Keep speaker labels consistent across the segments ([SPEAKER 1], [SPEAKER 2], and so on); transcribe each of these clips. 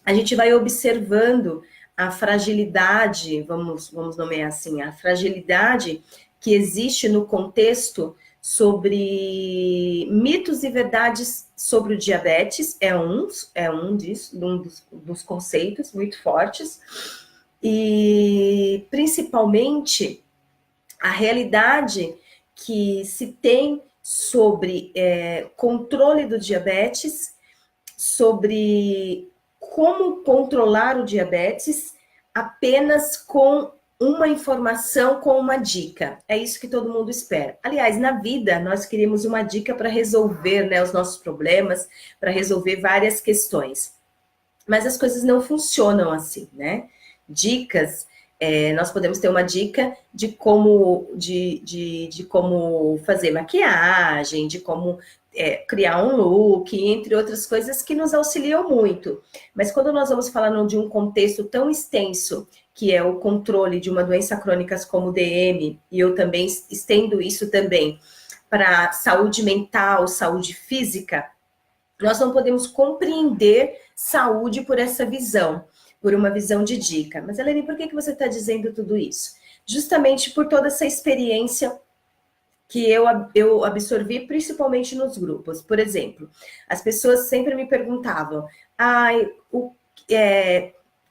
[SPEAKER 1] a gente vai observando a fragilidade, vamos nomear assim, a fragilidade que existe no contexto sobre mitos e verdades sobre o diabetes, um dos conceitos muito fortes, e principalmente a realidade que se tem sobre controle do diabetes, sobre como controlar o diabetes apenas com uma informação, com uma dica. É isso que todo mundo espera. Aliás, na vida, nós queremos uma dica para resolver, né, os nossos problemas, para resolver várias questões. Mas as coisas não funcionam assim, né? Dicas, nós podemos ter uma dica de como fazer maquiagem, de como criar um look, entre outras coisas que nos auxiliam muito. Mas quando nós vamos falando de um contexto tão extenso, que é o controle de uma doença crônica como o DM, e eu também estendo isso também para saúde mental, saúde física, nós não podemos compreender saúde por essa visão, por uma visão de dica. Mas, Helene, por que você está dizendo tudo isso? Justamente por toda essa experiência que eu absorvi, principalmente nos grupos. Por exemplo, as pessoas sempre me perguntavam,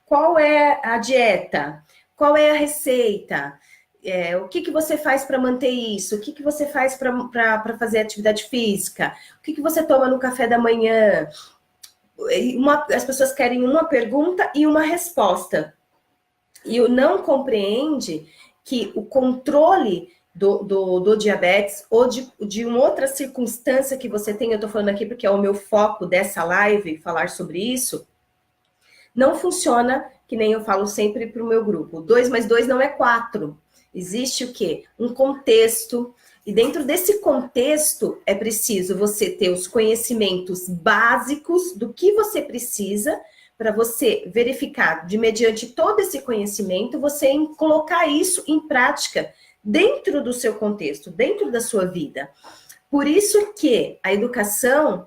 [SPEAKER 1] qual é a dieta? Qual é a receita? O que você faz para manter isso? O que você faz para fazer atividade física? O que você toma no café da manhã? As pessoas querem uma pergunta e uma resposta. E não compreende que o controle do diabetes ou de uma outra circunstância que você tem, eu estou falando aqui porque é o meu foco dessa live, falar sobre isso, não funciona, que nem eu falo sempre para o meu grupo. 2 mais 2 não é 4. Existe o quê? Um contexto. E dentro desse contexto, é preciso você ter os conhecimentos básicos do que você precisa para você verificar, de mediante todo esse conhecimento, você colocar isso em prática dentro do seu contexto, dentro da sua vida. Por isso que a educação,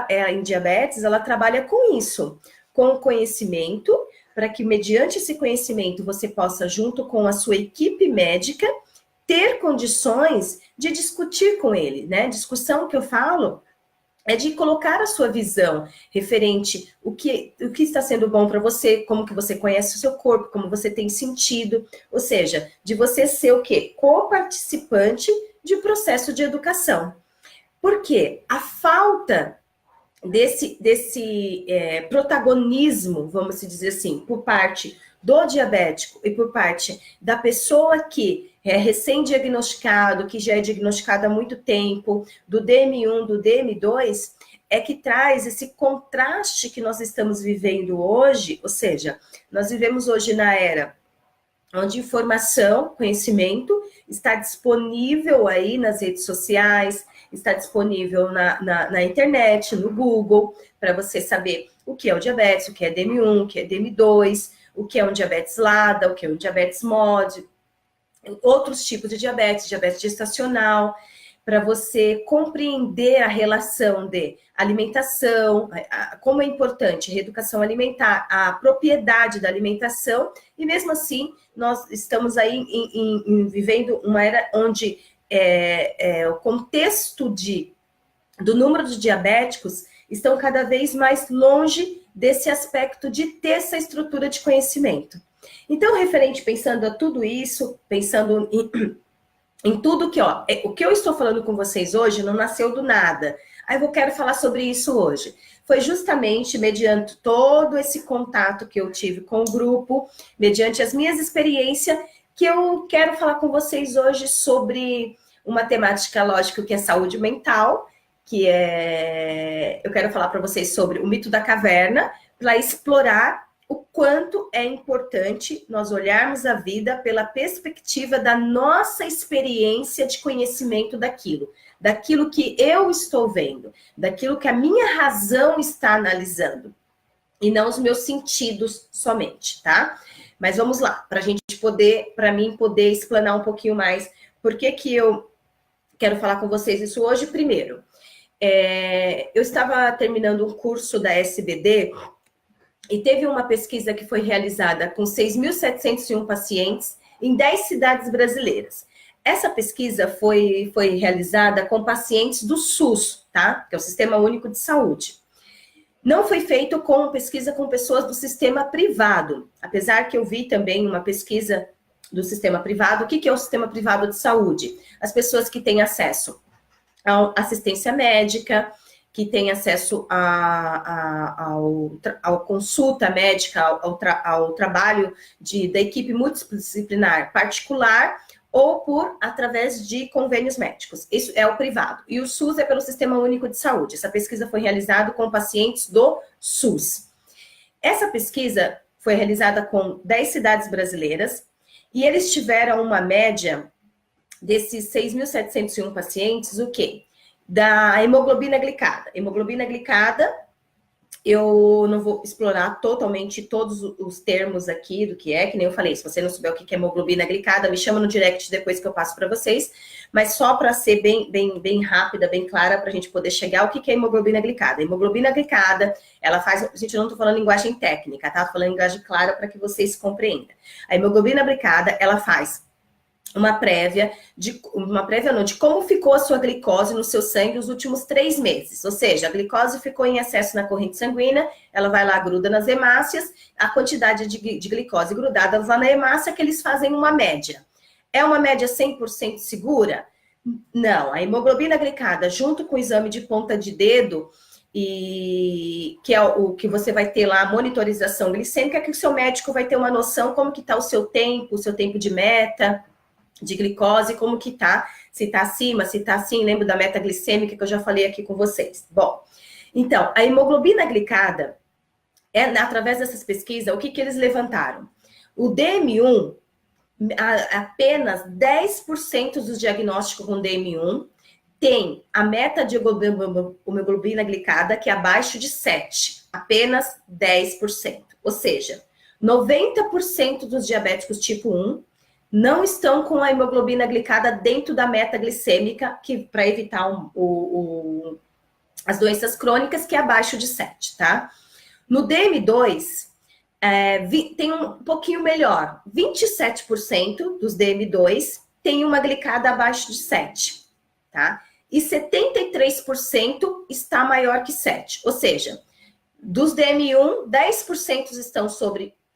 [SPEAKER 1] em diabetes, ela trabalha com isso, com conhecimento, para que mediante esse conhecimento você possa, junto com a sua equipe médica, ter condições de discutir com ele, né? Discussão que eu falo é de colocar a sua visão referente o que está sendo bom para você, como que você conhece o seu corpo, como você tem sentido, ou seja, de você ser o quê? Co-participante de um processo de educação. Por quê? A falta desse protagonismo, vamos dizer assim, por parte do diabético e por parte da pessoa que é recém-diagnosticado, que já é diagnosticado há muito tempo, do DM1, do DM2, é que traz esse contraste que nós estamos vivendo hoje, ou seja, nós vivemos hoje na era onde informação, conhecimento está disponível aí nas redes sociais, está disponível na internet, no Google, para você saber o que é o diabetes, o que é DM1, o que é DM2, o que é um diabetes LADA, o que é um diabetes MOD, outros tipos de diabetes gestacional, para você compreender a relação de alimentação, como é importante a reeducação alimentar, a propriedade da alimentação, e mesmo assim nós estamos aí vivendo uma era onde o contexto do número de diabéticos estão cada vez mais longe desse aspecto de ter essa estrutura de conhecimento. Então, referente, pensando a tudo isso, pensando em tudo que, o que eu estou falando com vocês hoje não nasceu do nada. Aí eu quero falar sobre isso hoje. Foi justamente mediante todo esse contato que eu tive com o grupo, mediante as minhas experiências, que eu quero falar com vocês hoje sobre uma temática, lógico, que é saúde mental, eu quero falar para vocês sobre o mito da caverna, para explorar o quanto é importante nós olharmos a vida pela perspectiva da nossa experiência de conhecimento daquilo que eu estou vendo, daquilo que a minha razão está analisando, e não os meus sentidos somente, tá? Mas vamos lá, para mim poder explanar um pouquinho mais por que eu quero falar com vocês isso hoje. Primeiro, eu estava terminando um curso da SBD, E teve uma pesquisa que foi realizada com 6.701 pacientes em 10 cidades brasileiras. Essa pesquisa foi realizada com pacientes do SUS, tá? Que é o Sistema Único de Saúde. Não foi feito com pesquisa com pessoas do sistema privado, apesar que eu vi também uma pesquisa do sistema privado. O que é o sistema privado de saúde? As pessoas que têm acesso à assistência médica, que têm acesso ao consulta médica, ao trabalho da equipe multidisciplinar particular, ou através de convênios médicos. Isso é o privado. E o SUS é pelo Sistema Único de Saúde. Essa pesquisa foi realizada com pacientes do SUS. Essa pesquisa foi realizada com 10 cidades brasileiras e eles tiveram uma média desses 6.701 pacientes, o quê? Da hemoglobina glicada. Hemoglobina glicada, eu não vou explorar totalmente todos os termos aqui do que nem eu falei, se você não souber o que é hemoglobina glicada, me chama no direct depois que eu passo para vocês, mas só para ser bem rápida, bem clara, para a gente poder chegar ao que é hemoglobina glicada. A hemoglobina glicada, ela faz, a gente não está falando linguagem técnica, tá? Tô falando linguagem clara para que vocês compreendam. A hemoglobina glicada, ela faz uma prévia de como ficou a sua glicose no seu sangue nos últimos 3 meses. Ou seja, a glicose ficou em excesso na corrente sanguínea, ela vai lá, gruda nas hemácias, a quantidade de glicose grudada lá na hemácia, que eles fazem uma média. É uma média 100% segura? Não. A hemoglobina glicada, junto com o exame de ponta de dedo, e que é o que você vai ter lá, a monitorização glicêmica, que o seu médico vai ter uma noção como que está o seu tempo de meta, de glicose, como que tá, se tá acima, se tá assim, lembro da meta glicêmica que eu já falei aqui com vocês. Bom, então, a hemoglobina glicada, através dessas pesquisas, o que eles levantaram? O DM1, apenas 10% dos diagnósticos com DM1 tem a meta de hemoglobina glicada que é abaixo de 7, apenas 10%. Ou seja, 90% dos diabéticos tipo 1 não estão com a hemoglobina glicada dentro da meta glicêmica, para evitar as doenças crônicas, que é abaixo de 7, tá? No DM2, tem um pouquinho melhor. 27% dos DM2 tem uma glicada abaixo de 7, tá? E 73% está maior que 7. Ou seja, dos DM1, 10% estão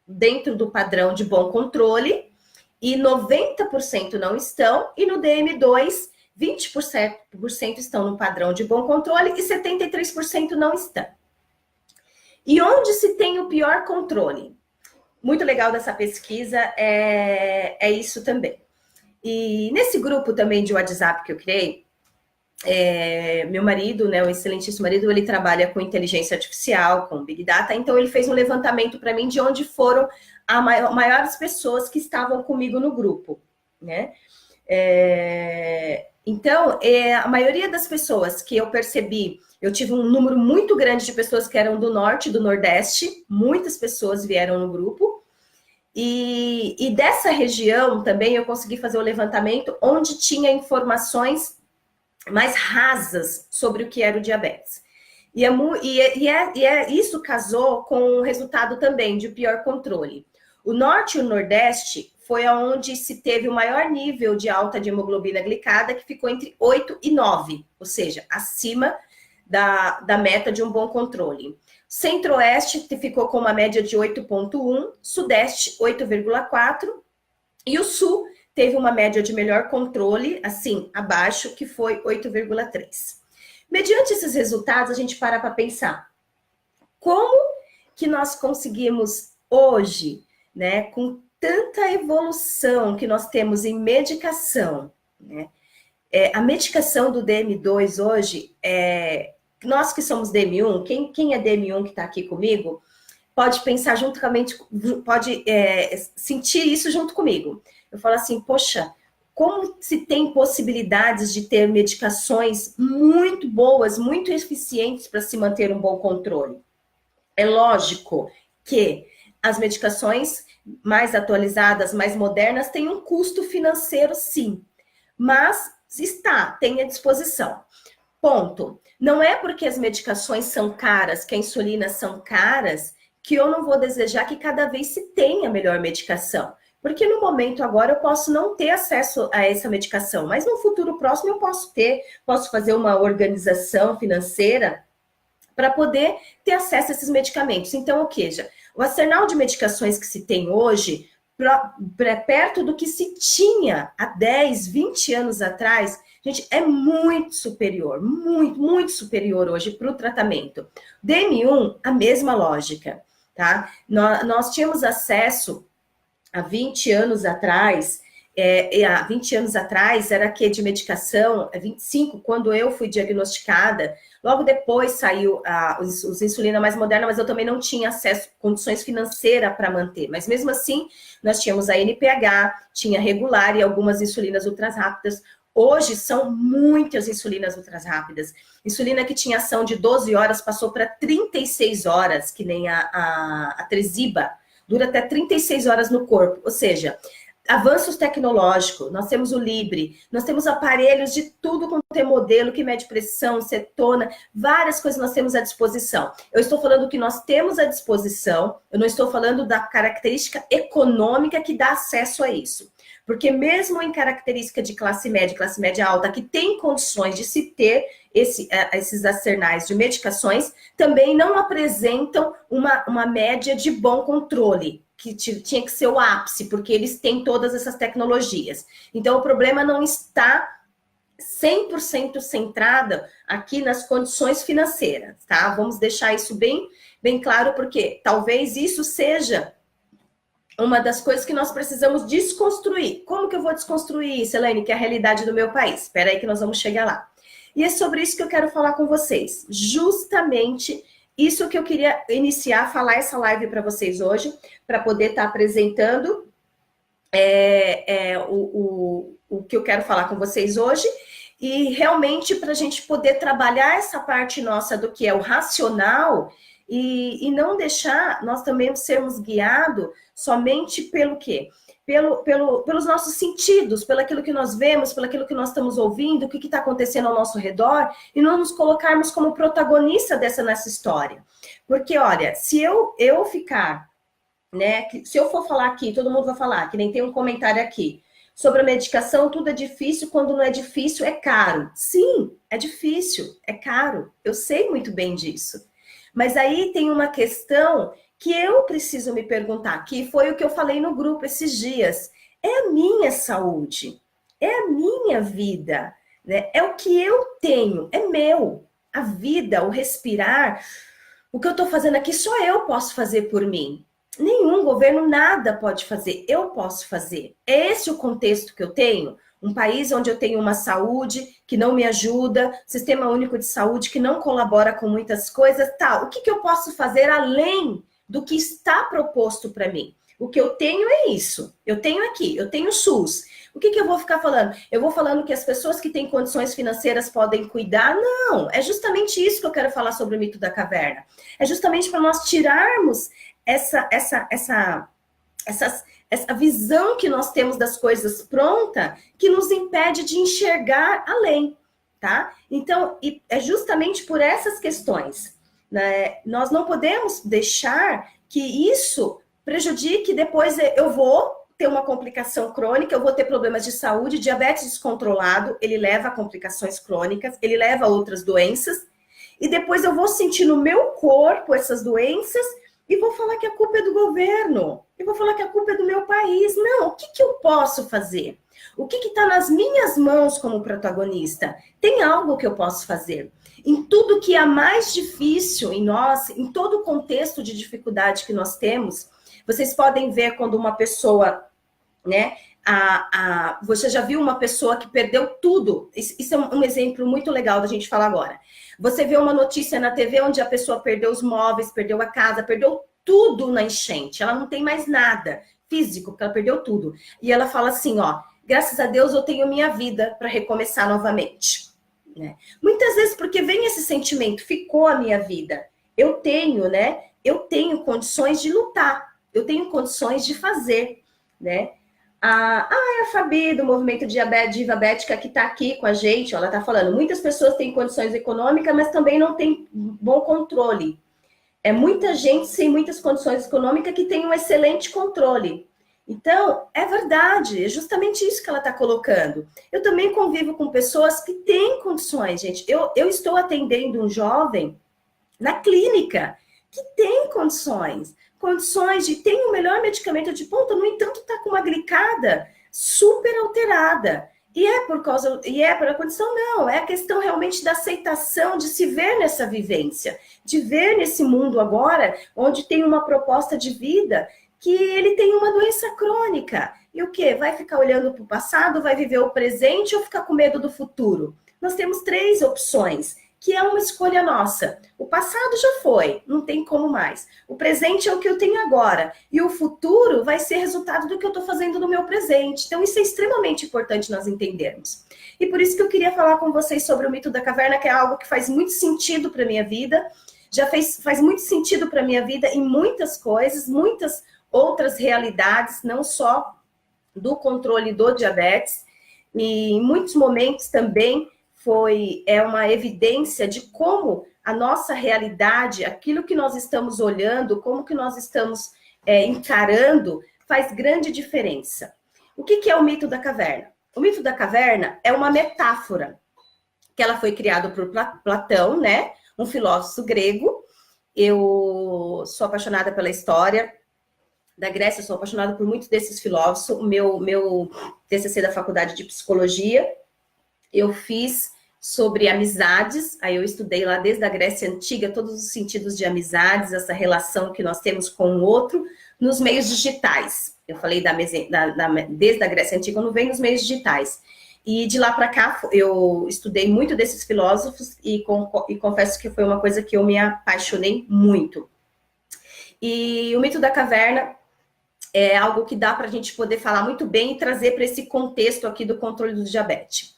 [SPEAKER 1] dentro do padrão de bom controle, e 90% não estão, e no DM2, 20% estão no padrão de bom controle e 73% não estão. E onde se tem o pior controle? Muito legal dessa pesquisa é isso também. E nesse grupo também de WhatsApp que eu criei, meu marido, né, o excelentíssimo marido, ele trabalha com inteligência artificial, com Big Data, então ele fez um levantamento para mim de onde foram as maiores pessoas que estavam comigo no grupo, né? Então, a maioria das pessoas que eu percebi, eu tive um número muito grande de pessoas que eram do norte e do nordeste, muitas pessoas vieram no grupo, e dessa região também eu consegui fazer o levantamento onde tinha informações mais rasas sobre o que era o diabetes. Isso casou com o resultado também de pior controle. O norte e o nordeste foi onde se teve o maior nível de alta de hemoglobina glicada, que ficou entre 8 e 9, ou seja, acima da meta de um bom controle. Centro-oeste ficou com uma média de 8,1, sudeste 8,4 e o sul teve uma média de melhor controle, assim, abaixo, que foi 8,3. Mediante esses resultados, a gente para pensar como que nós conseguimos hoje, né, com tanta evolução que nós temos em medicação, né? A medicação do DM2 hoje, nós que somos DM1, quem é DM1 que está aqui comigo, pode pensar juntamente, pode sentir isso junto comigo. Eu falo assim, poxa, como se tem possibilidades de ter medicações muito boas, muito eficientes para se manter um bom controle? É lógico que as medicações mais atualizadas, mais modernas, têm um custo financeiro, sim, mas tem à disposição. Ponto. Não é porque as medicações são caras, que a insulina são caras, que eu não vou desejar que cada vez se tenha melhor medicação. Porque no momento agora eu posso não ter acesso a essa medicação, mas no futuro próximo eu posso fazer uma organização financeira para poder ter acesso a esses medicamentos. Então, ou seja, o arsenal de medicações que se tem hoje, perto do que se tinha há 10, 20 anos atrás, gente, é muito superior, muito superior hoje para o tratamento. DM1, a mesma lógica, tá? Nós tínhamos acesso há 20 anos atrás, há 20 anos atrás era que de medicação, 25, quando eu fui diagnosticada, logo depois saiu os insulina mais moderna, mas eu também não tinha acesso, condições financeiras para manter. Mas mesmo assim, nós tínhamos a NPH, tinha regular e algumas insulinas ultras rápidas. Hoje são muitas insulinas ultras rápidas. Insulina que tinha ação de 12 horas passou para 36 horas, que nem a Tresiba. Dura até 36 horas no corpo, ou seja, avanços tecnológicos, nós temos o Libre, nós temos aparelhos de tudo quanto é modelo, que mede pressão, cetona, várias coisas nós temos à disposição. Eu estou falando que nós temos à disposição, eu não estou falando da característica econômica que dá acesso a isso. Porque mesmo em característica de classe média alta, que tem condições de se ter esses arsenais de medicações, também não apresentam uma média de bom controle, que tinha que ser o ápice, porque eles têm todas essas tecnologias. Então, o problema não está 100% centrado aqui nas condições financeiras, tá? Vamos deixar isso bem claro, porque talvez isso seja uma das coisas que nós precisamos desconstruir. Como que eu vou desconstruir isso, Elaine, que é a realidade do meu país? Espera aí que nós vamos chegar lá. E é sobre isso que eu quero falar com vocês. Justamente isso que eu queria iniciar, falar essa live para vocês hoje, para poder estar apresentando o que eu quero falar com vocês hoje, e realmente para a gente poder trabalhar essa parte nossa do que é o racional e não deixar nós também sermos guiados somente pelo quê? Pelos nossos sentidos, pelo aquilo que nós vemos, pelo aquilo que nós estamos ouvindo, o que está acontecendo ao nosso redor, e não nos colocarmos como protagonista nessa história. Porque, olha, se eu ficar, né, se eu for falar aqui, todo mundo vai falar, que nem tem um comentário aqui, sobre a medicação, tudo é difícil, quando não é difícil, é caro. Sim, é difícil, é caro, eu sei muito bem disso. Mas aí tem uma questão que eu preciso me perguntar, que foi o que eu falei no grupo esses dias. É a minha saúde, é a minha vida, né? É o que eu tenho, é meu. A vida, o respirar, o que eu estou fazendo aqui, só eu posso fazer por mim. Nenhum governo, nada pode fazer, eu posso fazer. É esse o contexto que eu tenho? Um país onde eu tenho uma saúde que não me ajuda, sistema único de saúde que não colabora com muitas coisas, tal. O que eu posso fazer além do que está proposto para mim? O que eu tenho é isso. Eu tenho aqui, eu tenho SUS. O que eu vou ficar falando? Eu vou falando que as pessoas que têm condições financeiras podem cuidar? Não, é justamente isso que eu quero falar sobre o mito da caverna. É justamente para nós tirarmos essa visão que nós temos das coisas pronta, que nos impede de enxergar além, tá? Então, é justamente por essas questões, né? Nós não podemos deixar que isso prejudique, depois eu vou ter uma complicação crônica, eu vou ter problemas de saúde, diabetes descontrolado, ele leva a complicações crônicas, ele leva a outras doenças, e depois eu vou sentir no meu corpo essas doenças, e vou falar que a culpa é do governo, eu vou falar que a culpa é do meu país. Não, o que eu posso fazer? O que está nas minhas mãos como protagonista? Tem algo que eu posso fazer? Em tudo que é mais difícil em nós, em todo o contexto de dificuldade que nós temos, vocês podem ver quando uma pessoa, né, você já viu uma pessoa que perdeu tudo? Isso é um exemplo muito legal da gente falar agora. Você vê uma notícia na TV onde a pessoa perdeu os móveis, perdeu a casa, perdeu tudo na enchente. Ela não tem mais nada físico, porque ela perdeu tudo. E ela fala assim, ó, graças a Deus eu tenho minha vida para recomeçar novamente. Né? Muitas vezes porque vem esse sentimento, ficou a minha vida. Eu tenho, né? Eu tenho condições de lutar. Eu tenho condições de fazer, né? A Fabi, do Movimento Diabética, que está aqui com a gente, ela está falando, muitas pessoas têm condições econômicas, mas também não têm bom controle. É muita gente sem muitas condições econômicas que tem um excelente controle. Então, é verdade, é justamente isso que ela está colocando. Eu também convivo com pessoas que têm condições, gente. Eu estou atendendo um jovem na clínica que tem condições de tem o melhor medicamento de ponta, no entanto, está com uma glicada super alterada. E é por a condição, não, é a questão realmente da aceitação de se ver nessa vivência, de ver nesse mundo agora, onde tem uma proposta de vida, que ele tem uma doença crônica. E o quê? Vai ficar olhando para o passado, vai viver o presente ou ficar com medo do futuro? Nós temos 3 opções, que é uma escolha nossa. O passado já foi, não tem como mais. O presente é o que eu tenho agora. E o futuro vai ser resultado do que eu estou fazendo no meu presente. Então, isso é extremamente importante nós entendermos. E por isso que eu queria falar com vocês sobre o mito da caverna, que é algo que faz muito sentido para a minha vida. Faz muito sentido para a minha vida em muitas coisas, muitas outras realidades, não só do controle do diabetes. E em muitos momentos também é uma evidência de como a nossa realidade, aquilo que nós estamos olhando, como que nós estamos encarando, faz grande diferença. O que é o mito da caverna? O mito da caverna é uma metáfora, que ela foi criada por Platão, né? Um filósofo grego. Eu sou apaixonada pela história da Grécia, sou apaixonada por muitos desses filósofos. O meu TCC da Faculdade de Psicologia, eu fiz sobre amizades, aí eu estudei lá desde a Grécia Antiga, todos os sentidos de amizades, essa relação que nós temos com o outro, nos meios digitais. Eu falei desde a Grécia Antiga, eu não venho nos meios digitais. E de lá para cá, eu estudei muito desses filósofos e confesso que foi uma coisa que eu me apaixonei muito. E o mito da caverna é algo que dá para a gente poder falar muito bem e trazer para esse contexto aqui do controle do diabetes.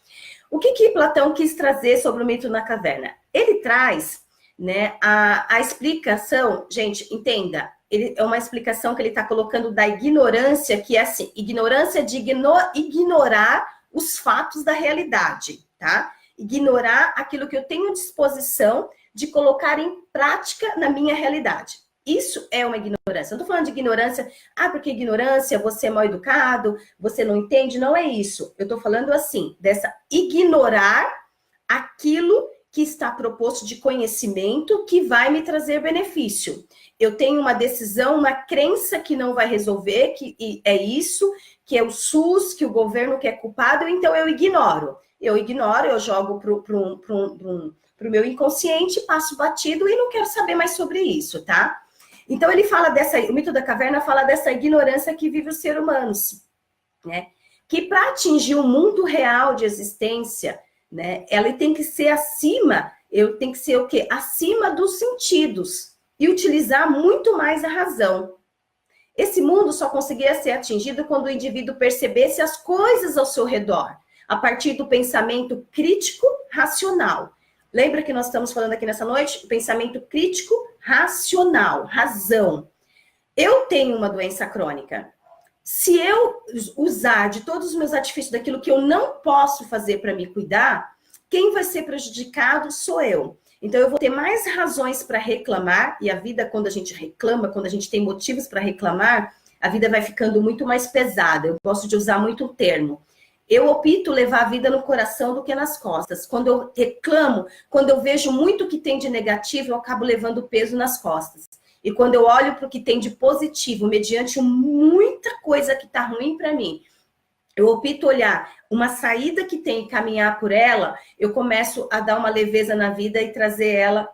[SPEAKER 1] O que Platão quis trazer sobre o mito na caverna? Ele traz, né, a explicação, gente, entenda, é uma explicação que ele está colocando da ignorância, que é assim, ignorância de ignorar os fatos da realidade, tá? Ignorar aquilo que eu tenho disposição de colocar em prática na minha realidade. Isso é uma ignorância. Eu não estou falando de ignorância, porque ignorância, você é mal educado, você não entende, não é isso. Eu estou falando assim, dessa ignorar aquilo que está proposto de conhecimento que vai me trazer benefício. Eu tenho uma decisão, uma crença que não vai resolver, que é isso, que é o SUS, que o governo que é culpado, então eu ignoro. Eu jogo para o meu inconsciente, passo batido e não quero saber mais sobre isso, tá? Então, ele fala o mito da caverna fala dessa ignorância que vive os seres humanos, né? Que para atingir o mundo real de existência, né, ela tem que ser tem que ser o quê? Acima dos sentidos e utilizar muito mais a razão. Esse mundo só conseguia ser atingido quando o indivíduo percebesse as coisas ao seu redor, a partir do pensamento crítico racional. Lembra que nós estamos falando aqui nessa noite? O pensamento crítico racional, razão. Eu tenho uma doença crônica. Se eu usar de todos os meus artifícios daquilo que eu não posso fazer para me cuidar, quem vai ser prejudicado sou eu. Então, eu vou ter mais razões para reclamar, e a vida, quando a gente reclama, quando a gente tem motivos para reclamar, a vida vai ficando muito mais pesada. Eu gosto de usar muito o termo. Eu opto levar a vida no coração do que nas costas. Quando eu reclamo, quando eu vejo muito que tem de negativo, eu acabo levando peso nas costas. E quando eu olho para o que tem de positivo, mediante muita coisa que está ruim para mim, eu opto olhar uma saída que tem e caminhar por ela, eu começo a dar uma leveza na vida e trazer ela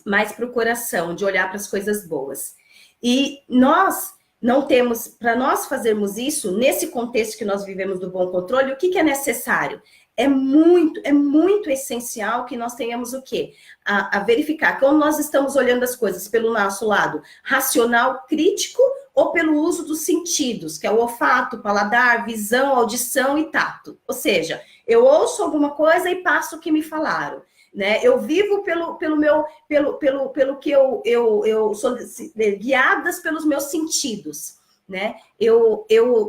[SPEAKER 1] mais para o coração, de olhar para as coisas boas. E nós não temos, para nós fazermos isso, nesse contexto que nós vivemos do bom controle, o que é necessário? É muito essencial que nós tenhamos o quê? A verificar como nós estamos olhando as coisas pelo nosso lado racional, crítico, ou pelo uso dos sentidos, que é o olfato, paladar, visão, audição e tato. Ou seja, eu ouço alguma coisa e passo o que me falaram. Né? Eu vivo pelo que eu sou guiadas pelos meus sentidos, né?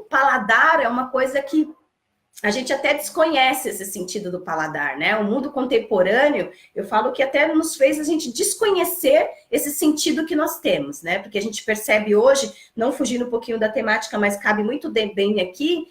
[SPEAKER 1] Paladar é uma coisa que a gente até desconhece esse sentido do paladar, né? O mundo contemporâneo, eu falo que até nos fez a gente desconhecer esse sentido que nós temos, né? Porque a gente percebe hoje, não fugindo um pouquinho da temática, mas cabe muito bem aqui,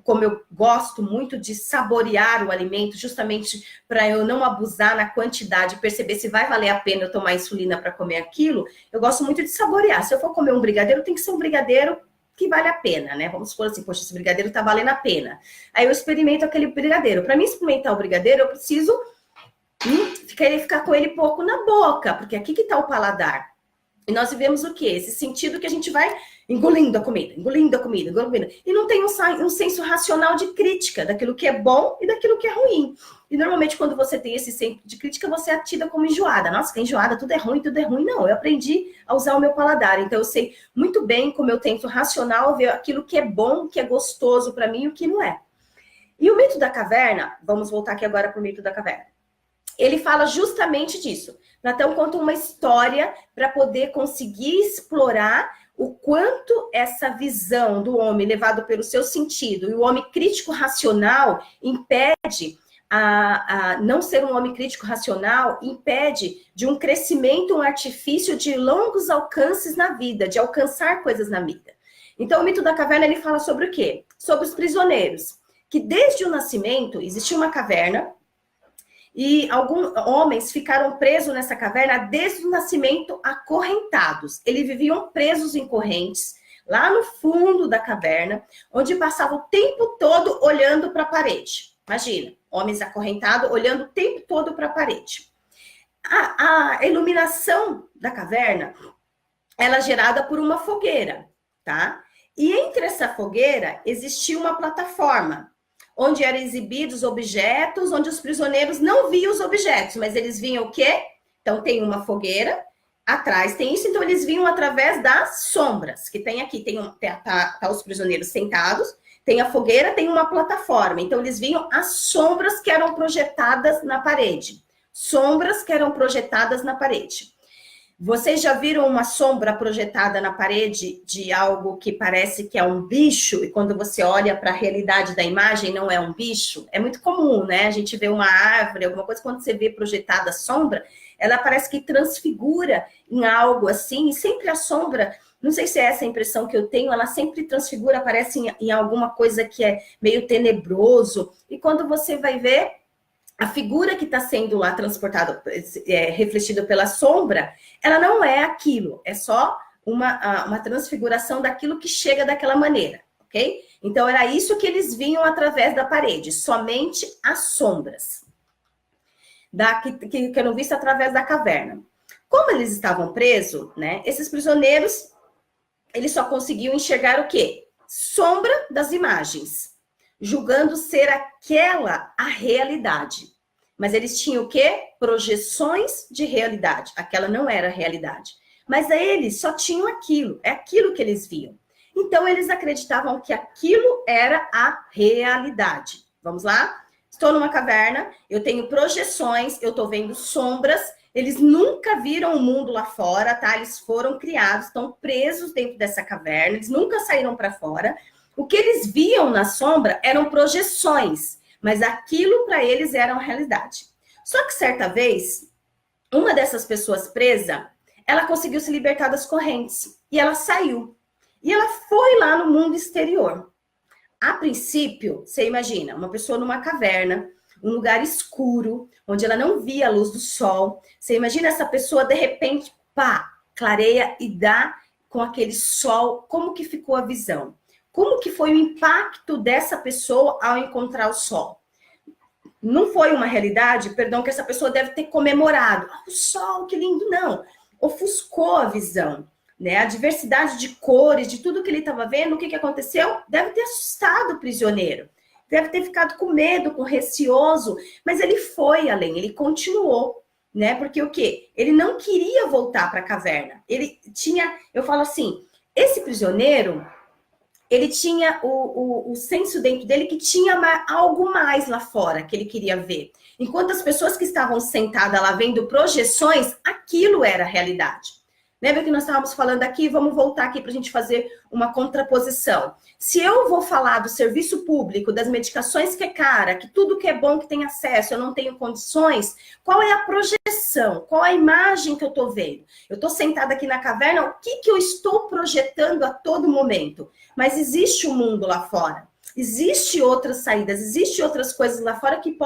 [SPEAKER 1] como eu gosto muito de saborear o alimento, justamente para eu não abusar na quantidade, perceber se vai valer a pena eu tomar insulina para comer aquilo, eu gosto muito de saborear. Se eu for comer um brigadeiro, tem que ser um brigadeiro que vale a pena, né? Vamos supor assim, poxa, esse brigadeiro tá valendo a pena. Aí eu experimento aquele brigadeiro. Para mim experimentar o brigadeiro, eu preciso ficar com ele pouco na boca, porque aqui que tá o paladar. E nós vivemos o quê? Esse sentido que a gente vai engolindo a comida, engolindo a comida, engolindo. E não tem um senso racional de crítica daquilo que é bom e daquilo que é ruim. E normalmente quando você tem esse senso de crítica, você é tida como enjoada. Nossa, que enjoada, tudo é ruim, tudo é ruim. Não, eu aprendi a usar o meu paladar. Então eu sei muito bem como eu tento racional ver aquilo que é bom, que é gostoso para mim e o que não é. E o mito da caverna, vamos voltar aqui agora para o mito da caverna. Ele fala justamente disso. Platão conta uma história para poder conseguir explorar o quanto essa visão do homem levado pelo seu sentido e o homem crítico racional impede a não ser um homem crítico racional, impede de um crescimento, um artifício de longos alcances na vida, de alcançar coisas na vida. Então o mito da caverna ele fala sobre o quê? Sobre os prisioneiros, que desde o nascimento existia uma caverna e alguns homens ficaram presos nessa caverna desde o nascimento, acorrentados. Eles viviam presos em correntes, lá no fundo da caverna, onde passavam o tempo todo olhando para a parede. Imagina, homens acorrentados olhando o tempo todo para a parede. A iluminação da caverna, ela é gerada por uma fogueira, tá? E entre essa fogueira existia uma plataforma, onde eram exibidos objetos, onde os prisioneiros não viam os objetos, mas eles viam o quê? Então, tem uma fogueira, atrás tem isso, então eles viam através das sombras, que tem aqui, tá os prisioneiros sentados, tem a fogueira, tem uma plataforma, então eles viam as sombras que eram projetadas na parede. Sombras que eram projetadas na parede. Vocês já viram uma sombra projetada na parede de algo que parece que é um bicho, e quando você olha para a realidade da imagem não é um bicho? É muito comum, né? A gente vê uma árvore, alguma coisa, quando você vê projetada a sombra, ela parece que transfigura em algo assim, e sempre a sombra, não sei se é essa a impressão que eu tenho, ela sempre transfigura, aparece em alguma coisa que é meio tenebroso, e quando você vai ver, a figura que está sendo lá transportada, refletida pela sombra, ela não é aquilo, é só uma transfiguração daquilo que chega daquela maneira, ok? Então, era isso que eles viam através da parede, somente as sombras, que eram vistas através da caverna. Como eles estavam presos, né, esses prisioneiros, eles só conseguiam enxergar o quê? Sombra das imagens, julgando ser aquela a realidade. Mas eles tinham o quê? Projeções de realidade. Aquela não era a realidade. Mas eles só tinham aquilo. É aquilo que eles viam. Então, eles acreditavam que aquilo era a realidade. Vamos lá? Estou numa caverna, eu tenho projeções, eu estou vendo sombras. Eles nunca viram o mundo lá fora, tá? Eles foram criados, estão presos dentro dessa caverna. Eles nunca saíram para fora. O que eles viam na sombra eram projeções. Mas aquilo para eles era uma realidade. Só que certa vez, uma dessas pessoas presa, ela conseguiu se libertar das correntes. E ela saiu. E ela foi lá no mundo exterior. A princípio, você imagina, uma pessoa numa caverna, um lugar escuro, onde ela não via a luz do sol. Você imagina essa pessoa, de repente, pá, clareia e dá com aquele sol. Como que ficou a visão? Como que foi o impacto dessa pessoa ao encontrar o sol? Não foi uma realidade, perdão, que essa pessoa deve ter comemorado. Ah, o sol, que lindo, não. Ofuscou a visão, né? A diversidade de cores, de tudo que ele estava vendo, o que aconteceu? Deve ter assustado o prisioneiro. Deve ter ficado com medo, com receoso, mas ele foi além, ele continuou, né? Porque o quê? Ele não queria voltar para a caverna. Ele tinha, eu falo assim, esse prisioneiro, ele tinha o senso dentro dele que tinha algo mais lá fora que ele queria ver. Enquanto as pessoas que estavam sentadas lá vendo projeções, aquilo era a realidade. Lembra que nós estávamos falando aqui? Vamos voltar aqui para a gente fazer uma contraposição. Se eu vou falar do serviço público, das medicações que é cara, que tudo que é bom que tem acesso, eu não tenho condições, qual é a projeção? Qual a imagem que eu estou vendo? Eu estou sentada aqui na caverna, o que eu estou projetando a todo momento? Mas existe um mundo lá fora. Existem outras saídas, existem outras coisas lá fora que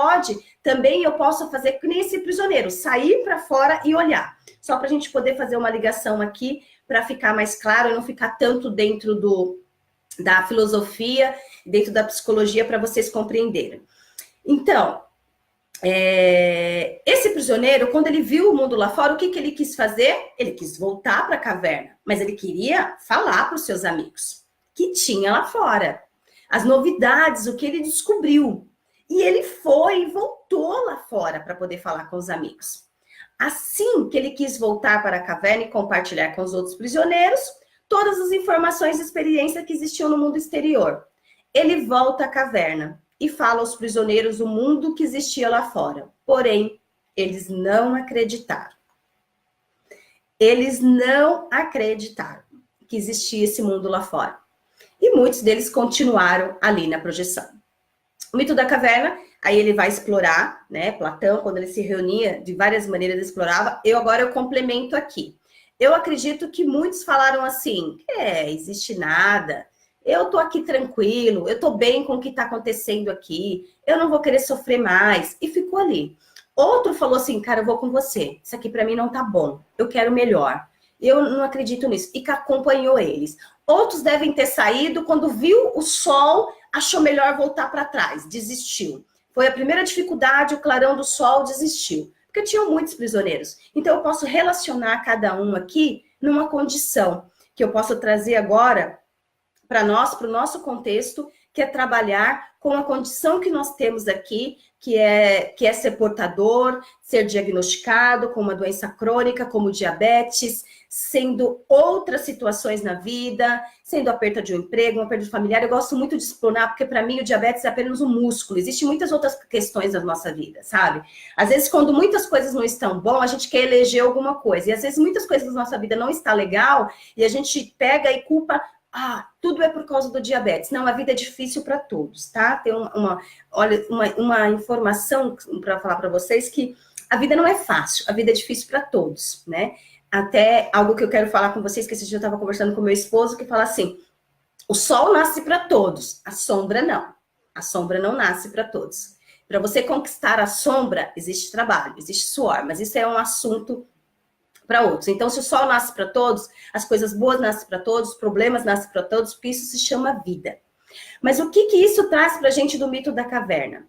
[SPEAKER 1] também eu posso fazer que nem esse prisioneiro, sair para fora e olhar. Só para a gente poder fazer uma ligação aqui, para ficar mais claro, e não ficar tanto dentro da filosofia, dentro da psicologia, para vocês compreenderem. Então, esse prisioneiro, quando ele viu o mundo lá fora, o que ele quis fazer? Ele quis voltar para a caverna, mas ele queria falar para os seus amigos que tinha lá fora. As novidades, o que ele descobriu. E ele foi e voltou lá fora para poder falar com os amigos. Assim que ele quis voltar para a caverna e compartilhar com os outros prisioneiros todas as informações e experiências que existiam no mundo exterior. Ele volta à caverna e fala aos prisioneiros o mundo que existia lá fora. Porém, eles não acreditaram. Eles não acreditaram que existia esse mundo lá fora. E muitos deles continuaram ali na projeção. O mito da caverna, aí ele vai explorar, né? Platão, quando ele se reunia, de várias maneiras ele explorava. Agora eu complemento aqui. Eu acredito que muitos falaram assim, existe nada, eu tô aqui tranquilo, eu tô bem com o que tá acontecendo aqui, eu não vou querer sofrer mais, e ficou ali. Outro falou assim, cara, eu vou com você, isso aqui para mim não tá bom, eu quero melhor. Eu não acredito nisso, e que acompanhou eles. Outros devem ter saído, quando viu o sol, achou melhor voltar para trás, desistiu. Foi a primeira dificuldade, o clarão do sol desistiu. Porque tinham muitos prisioneiros. Então, eu posso relacionar cada um aqui numa condição que eu posso trazer agora para o nosso contexto, que é trabalhar com a condição que nós temos aqui, que é ser portador, ser diagnosticado com uma doença crônica, como diabetes, sendo outras situações na vida, sendo a perda de um emprego, uma perda de familiar. Eu gosto muito de explorar, porque para mim o diabetes é apenas um músculo. Existem muitas outras questões na nossa vida, sabe? Às vezes, quando muitas coisas não estão bom, a gente quer eleger alguma coisa. E às vezes, muitas coisas na nossa vida não está legal, e a gente pega e culpa... tudo é por causa do diabetes. Não, a vida é difícil para todos, tá? Tem uma informação para falar para vocês que a vida não é fácil, a vida é difícil para todos, né? Até algo que eu quero falar com vocês, que esse dia eu estava conversando com meu esposo, que fala assim, o sol nasce para todos, a sombra não. A sombra não nasce para todos. Para você conquistar a sombra, existe trabalho, existe suor, mas isso é um assunto para outros. Então, se o sol nasce para todos, as coisas boas nascem para todos, os problemas nascem para todos, porque isso se chama vida. Mas o que isso traz para a gente do mito da caverna?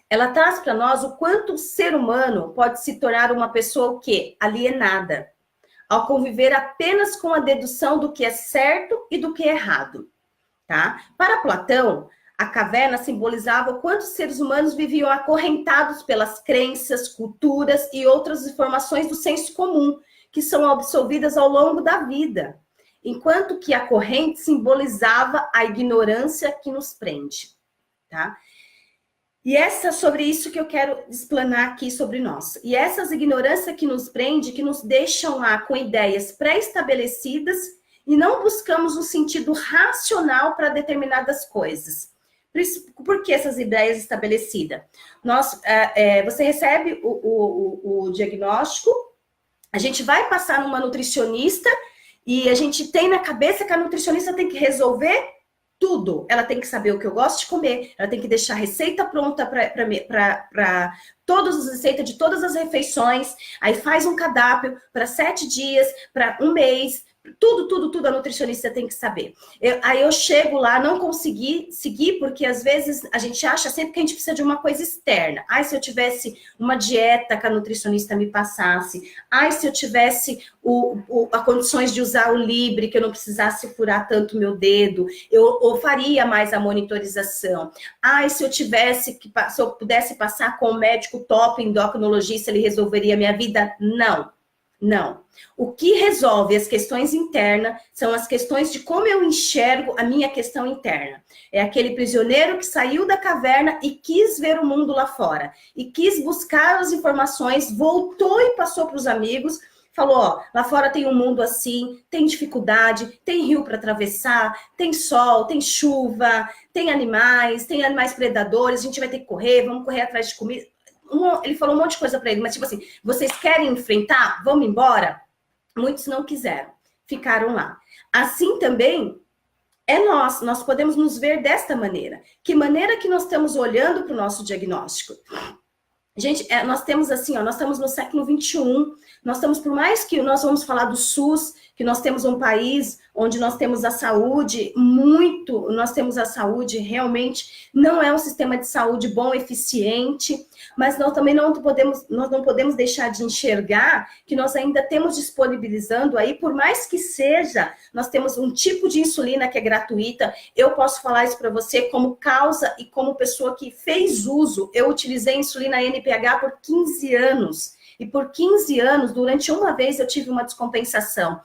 [SPEAKER 1] Ela traz para nós o quanto o ser humano pode se tornar uma pessoa o quê? Alienada, ao conviver apenas com a dedução do que é certo e do que é errado. Tá? Para Platão, a caverna simbolizava o quanto os seres humanos viviam acorrentados pelas crenças, culturas e outras informações do senso comum, que são absorvidas ao longo da vida, enquanto que a corrente simbolizava a ignorância que nos prende, tá? E sobre isso que eu quero explanar aqui sobre nós. E essas ignorâncias que nos prende, que nos deixam lá com ideias pré-estabelecidas e não buscamos um sentido racional para determinadas coisas. Por que essas ideias estabelecidas? Você recebe o diagnóstico, a gente vai passar numa nutricionista e a gente tem na cabeça que a nutricionista tem que resolver tudo. Ela tem que saber o que eu gosto de comer, ela tem que deixar a receita pronta para todas as receitas de todas as refeições, aí faz um cardápio para 7 dias, para um mês, tudo a nutricionista tem que saber. Aí eu chego lá, não consegui seguir, porque às vezes a gente acha sempre que a gente precisa de uma coisa externa. Se eu tivesse uma dieta que a nutricionista me passasse. Se eu tivesse as condições de usar o Libre, que eu não precisasse furar tanto meu dedo, eu faria mais a monitorização. Se eu pudesse passar com o médico top endocrinologista, ele resolveria a minha vida? Não. O que resolve as questões internas são as questões de como eu enxergo a minha questão interna. É aquele prisioneiro que saiu da caverna e quis ver o mundo lá fora. E quis buscar as informações, voltou e passou para os amigos, falou, ó, lá fora tem um mundo assim, tem dificuldade, tem rio para atravessar, tem sol, tem chuva, tem animais predadores, a gente vai ter que correr, vamos correr atrás de comida. Ele falou um monte de coisa para ele, mas tipo assim, vocês querem enfrentar? Vamos embora? Muitos não quiseram, ficaram lá. Assim também é nós podemos nos ver desta maneira. Que maneira que nós estamos olhando para o nosso diagnóstico? Gente, nós temos assim, ó, nós estamos no século XXI, nós estamos, por mais que nós vamos falar do SUS, que nós temos um país onde nós temos a saúde nós temos a saúde, realmente não é um sistema de saúde bom, eficiente, mas nós também não podemos deixar de enxergar que nós ainda temos disponibilizando aí, por mais que seja, nós temos um tipo de insulina que é gratuita, eu posso falar isso para você como causa e como pessoa que fez uso, eu utilizei insulina NPH por 15 anos, e por 15 anos, durante uma vez eu tive uma descompensação.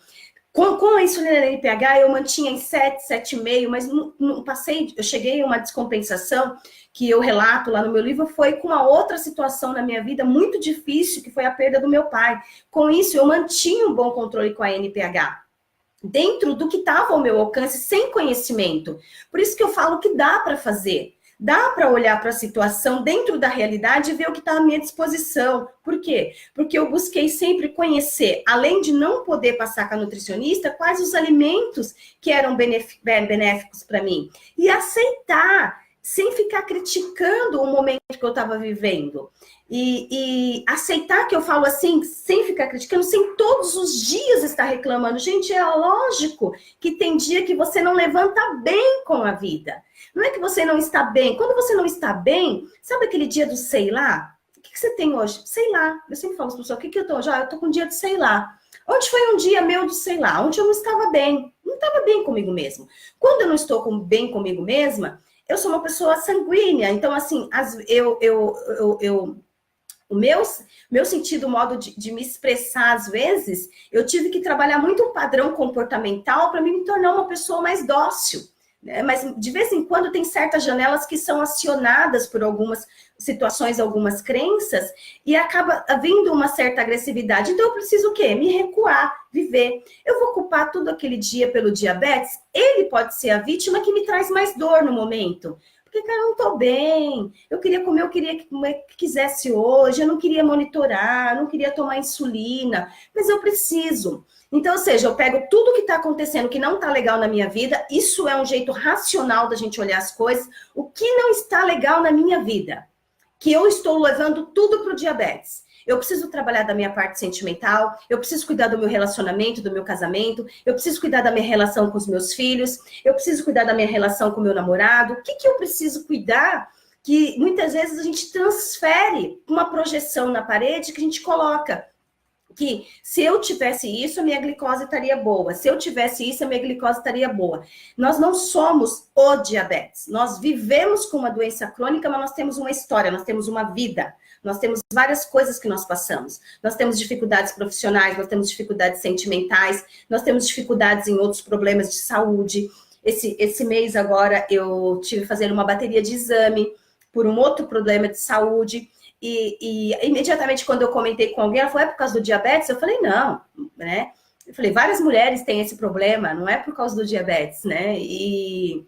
[SPEAKER 1] Com a insulina NPH, eu mantinha em 7, 7,5, mas não passei, eu cheguei a uma descompensação que eu relato lá no meu livro, foi com uma outra situação na minha vida muito difícil, que foi a perda do meu pai. Com isso, eu mantinha um bom controle com a NPH, dentro do que estava ao meu alcance, sem conhecimento. Por isso que eu falo que dá para fazer. Dá para olhar para a situação dentro da realidade e ver o que está à minha disposição. Por quê? Porque eu busquei sempre conhecer, além de não poder passar com a nutricionista, quais os alimentos que eram benéficos para mim. E aceitar, sem ficar criticando o momento que eu estava vivendo. E aceitar, que eu falo assim, sem ficar criticando, sem todos os dias estar reclamando. Gente, é lógico que tem dia que você não levanta bem com a vida. Não é que você não está bem. Quando você não está bem, sabe aquele dia do sei lá? O que você tem hoje? Sei lá. Eu sempre falo para as pessoas, o que eu tô? Já, eu tô com um dia do sei lá. Onde foi um dia meu do sei lá? Onde eu não estava bem. Não estava bem comigo mesmo. Quando eu não estou bem comigo mesma, eu sou uma pessoa sanguínea. Então, assim, o meu sentido, o modo de me expressar, às vezes, eu tive que trabalhar muito um padrão comportamental para me tornar uma pessoa mais dócil. Mas de vez em quando tem certas janelas que são acionadas por algumas situações, algumas crenças, e acaba havendo uma certa agressividade. Então eu preciso o quê? Me recuar, viver. Eu vou culpar tudo aquele dia pelo diabetes? Ele pode ser a vítima que me traz mais dor no momento. Porque, cara, eu não tô bem, eu queria comer, eu queria que quisesse hoje, eu não queria monitorar, não queria tomar insulina, mas eu preciso. Então, ou seja, eu pego tudo que está acontecendo, que não está legal na minha vida, isso é um jeito racional da gente olhar as coisas, o que não está legal na minha vida, que eu estou levando tudo para o diabetes. Eu preciso trabalhar da minha parte sentimental, eu preciso cuidar do meu relacionamento, do meu casamento, eu preciso cuidar da minha relação com os meus filhos, eu preciso cuidar da minha relação com o meu namorado. O que eu preciso cuidar? Que muitas vezes a gente transfere uma projeção na parede que a gente coloca. Que se eu tivesse isso, a minha glicose estaria boa. Se eu tivesse isso, a minha glicose estaria boa. Nós não somos o diabetes. Nós vivemos com uma doença crônica, mas nós temos uma história, nós temos uma vida. Nós temos várias coisas que nós passamos. Nós temos dificuldades profissionais, nós temos dificuldades sentimentais, nós temos dificuldades em outros problemas de saúde. Esse mês agora eu tive fazendo uma bateria de exame por um outro problema de saúde. E imediatamente quando eu comentei com alguém, ela falou, é por causa do diabetes? Eu falei, não, né? Eu falei, várias mulheres têm esse problema, não é por causa do diabetes, né? E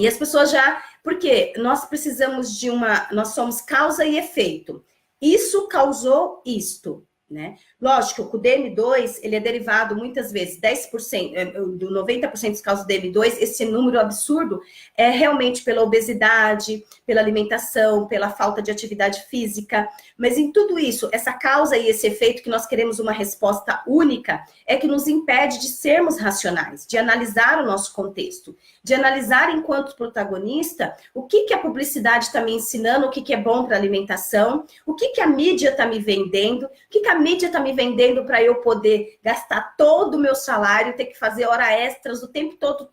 [SPEAKER 1] as pessoas já... Porque nós precisamos de nós somos causa e efeito. Isso causou isto, né? Lógico que o DM2, ele é derivado muitas vezes, 10%, do 90% dos casos do DM2, esse número absurdo é realmente pela obesidade, pela alimentação, pela falta de atividade física, mas em tudo isso, essa causa e esse efeito que nós queremos uma resposta única, é que nos impede de sermos racionais, de analisar o nosso contexto, de analisar enquanto protagonista, o que a publicidade está me ensinando, o que é bom para a alimentação, o que a mídia está me vendendo, o que a mídia está me vendendo para eu poder gastar todo o meu salário, ter que fazer hora extras o tempo todo,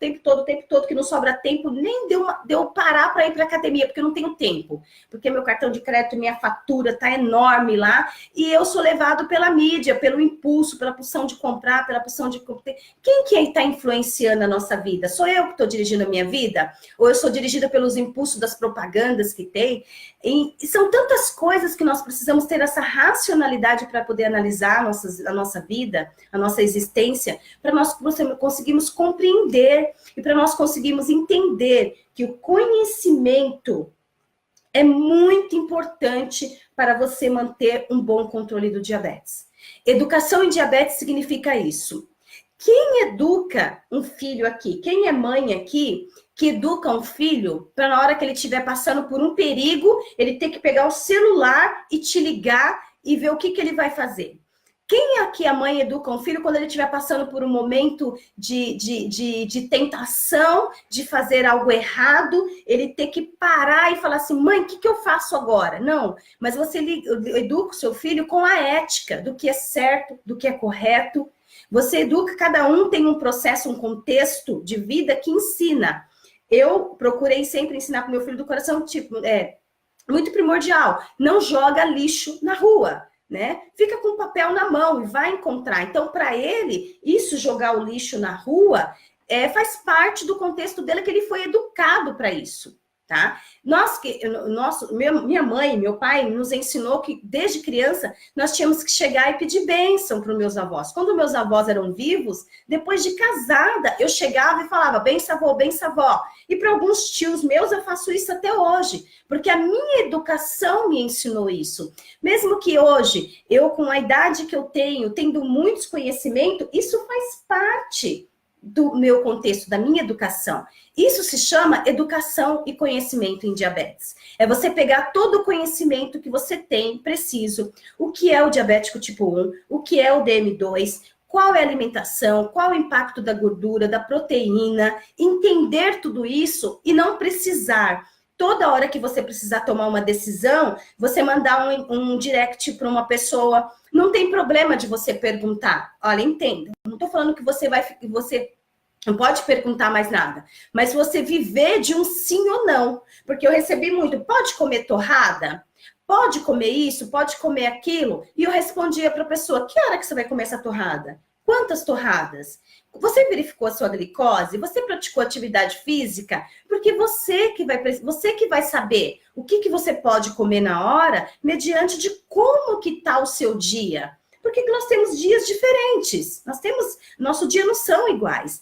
[SPEAKER 1] que não sobra tempo nem de eu parar para ir para academia, porque eu não tenho tempo, porque meu cartão de crédito, minha fatura tá enorme lá, e eu sou levado pela mídia, pelo impulso, pela pulsão de comprar, pela pulsão de... Quem que está influenciando a nossa vida? Sou eu que estou dirigindo a minha vida? Ou eu sou dirigida pelos impulsos das propagandas que tem? E são tantas coisas que nós precisamos ter essa racionalidade para poder poder analisar a nossa vida, a nossa existência, para nós conseguirmos compreender e para nós conseguirmos entender que o conhecimento é muito importante para você manter um bom controle do diabetes. Educação em diabetes significa isso. Quem educa um filho aqui? Quem é mãe aqui que educa um filho para na hora que ele estiver passando por um perigo, ele ter que pegar o celular e te ligar e ver o que ele vai fazer? Quem aqui a mãe educa um filho quando ele estiver passando por um momento de tentação, de fazer algo errado, ele ter que parar e falar assim, mãe, o que eu faço agora? Não, mas você educa o seu filho com a ética do que é certo, do que é correto. Você educa, cada um tem um processo, um contexto de vida que ensina. Eu procurei sempre ensinar para o meu filho do coração, tipo, muito primordial, não joga lixo na rua, né? Fica com o papel na mão e vai encontrar. Então, para ele, isso, jogar o lixo na rua, faz parte do contexto dele, que ele foi educado para isso. Tá? Minha mãe, meu pai nos ensinou que desde criança nós tínhamos que chegar e pedir bênção para os meus avós. Quando meus avós eram vivos, depois de casada, eu chegava e falava benção avô, benção avó. E para alguns tios meus eu faço isso até hoje, porque a minha educação me ensinou isso. Mesmo que hoje, eu com a idade que eu tenho, tendo muitos conhecimentos, isso faz parte do meu contexto, da minha educação. Isso se chama educação e conhecimento em diabetes. É você pegar todo o conhecimento que você tem, preciso, o que é o diabético tipo 1, o que é o DM2, qual é a alimentação, qual é o impacto da gordura, da proteína, entender tudo isso e não precisar, toda hora que você precisar tomar uma decisão, você mandar um direct para uma pessoa. Não tem problema de você perguntar. Olha, entenda. Não estou falando que você não pode perguntar mais nada. Mas você viver de um sim ou não. Porque eu recebi muito. Pode comer torrada? Pode comer isso? Pode comer aquilo? E eu respondia para a pessoa, que hora que você vai comer essa torrada? Quantas torradas? Você verificou a sua glicose? Você praticou atividade física? Porque você que vai saber o que você pode comer na hora, mediante de como que está o seu dia. Porque nós temos dias diferentes. Nosso dia não são iguais.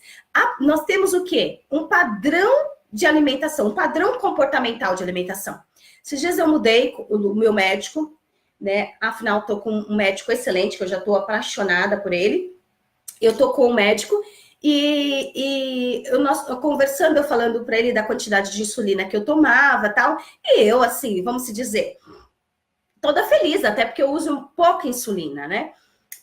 [SPEAKER 1] Nós temos o quê? Um padrão de alimentação, um padrão comportamental de alimentação. Esses dias eu mudei o meu médico, né? Afinal, estou com um médico excelente, que eu já estou apaixonada por ele. Eu tô com um médico eu conversando, eu falando para ele da quantidade de insulina que eu tomava, tal, e eu, assim, vamos se dizer, toda feliz, até porque eu uso pouca insulina, né?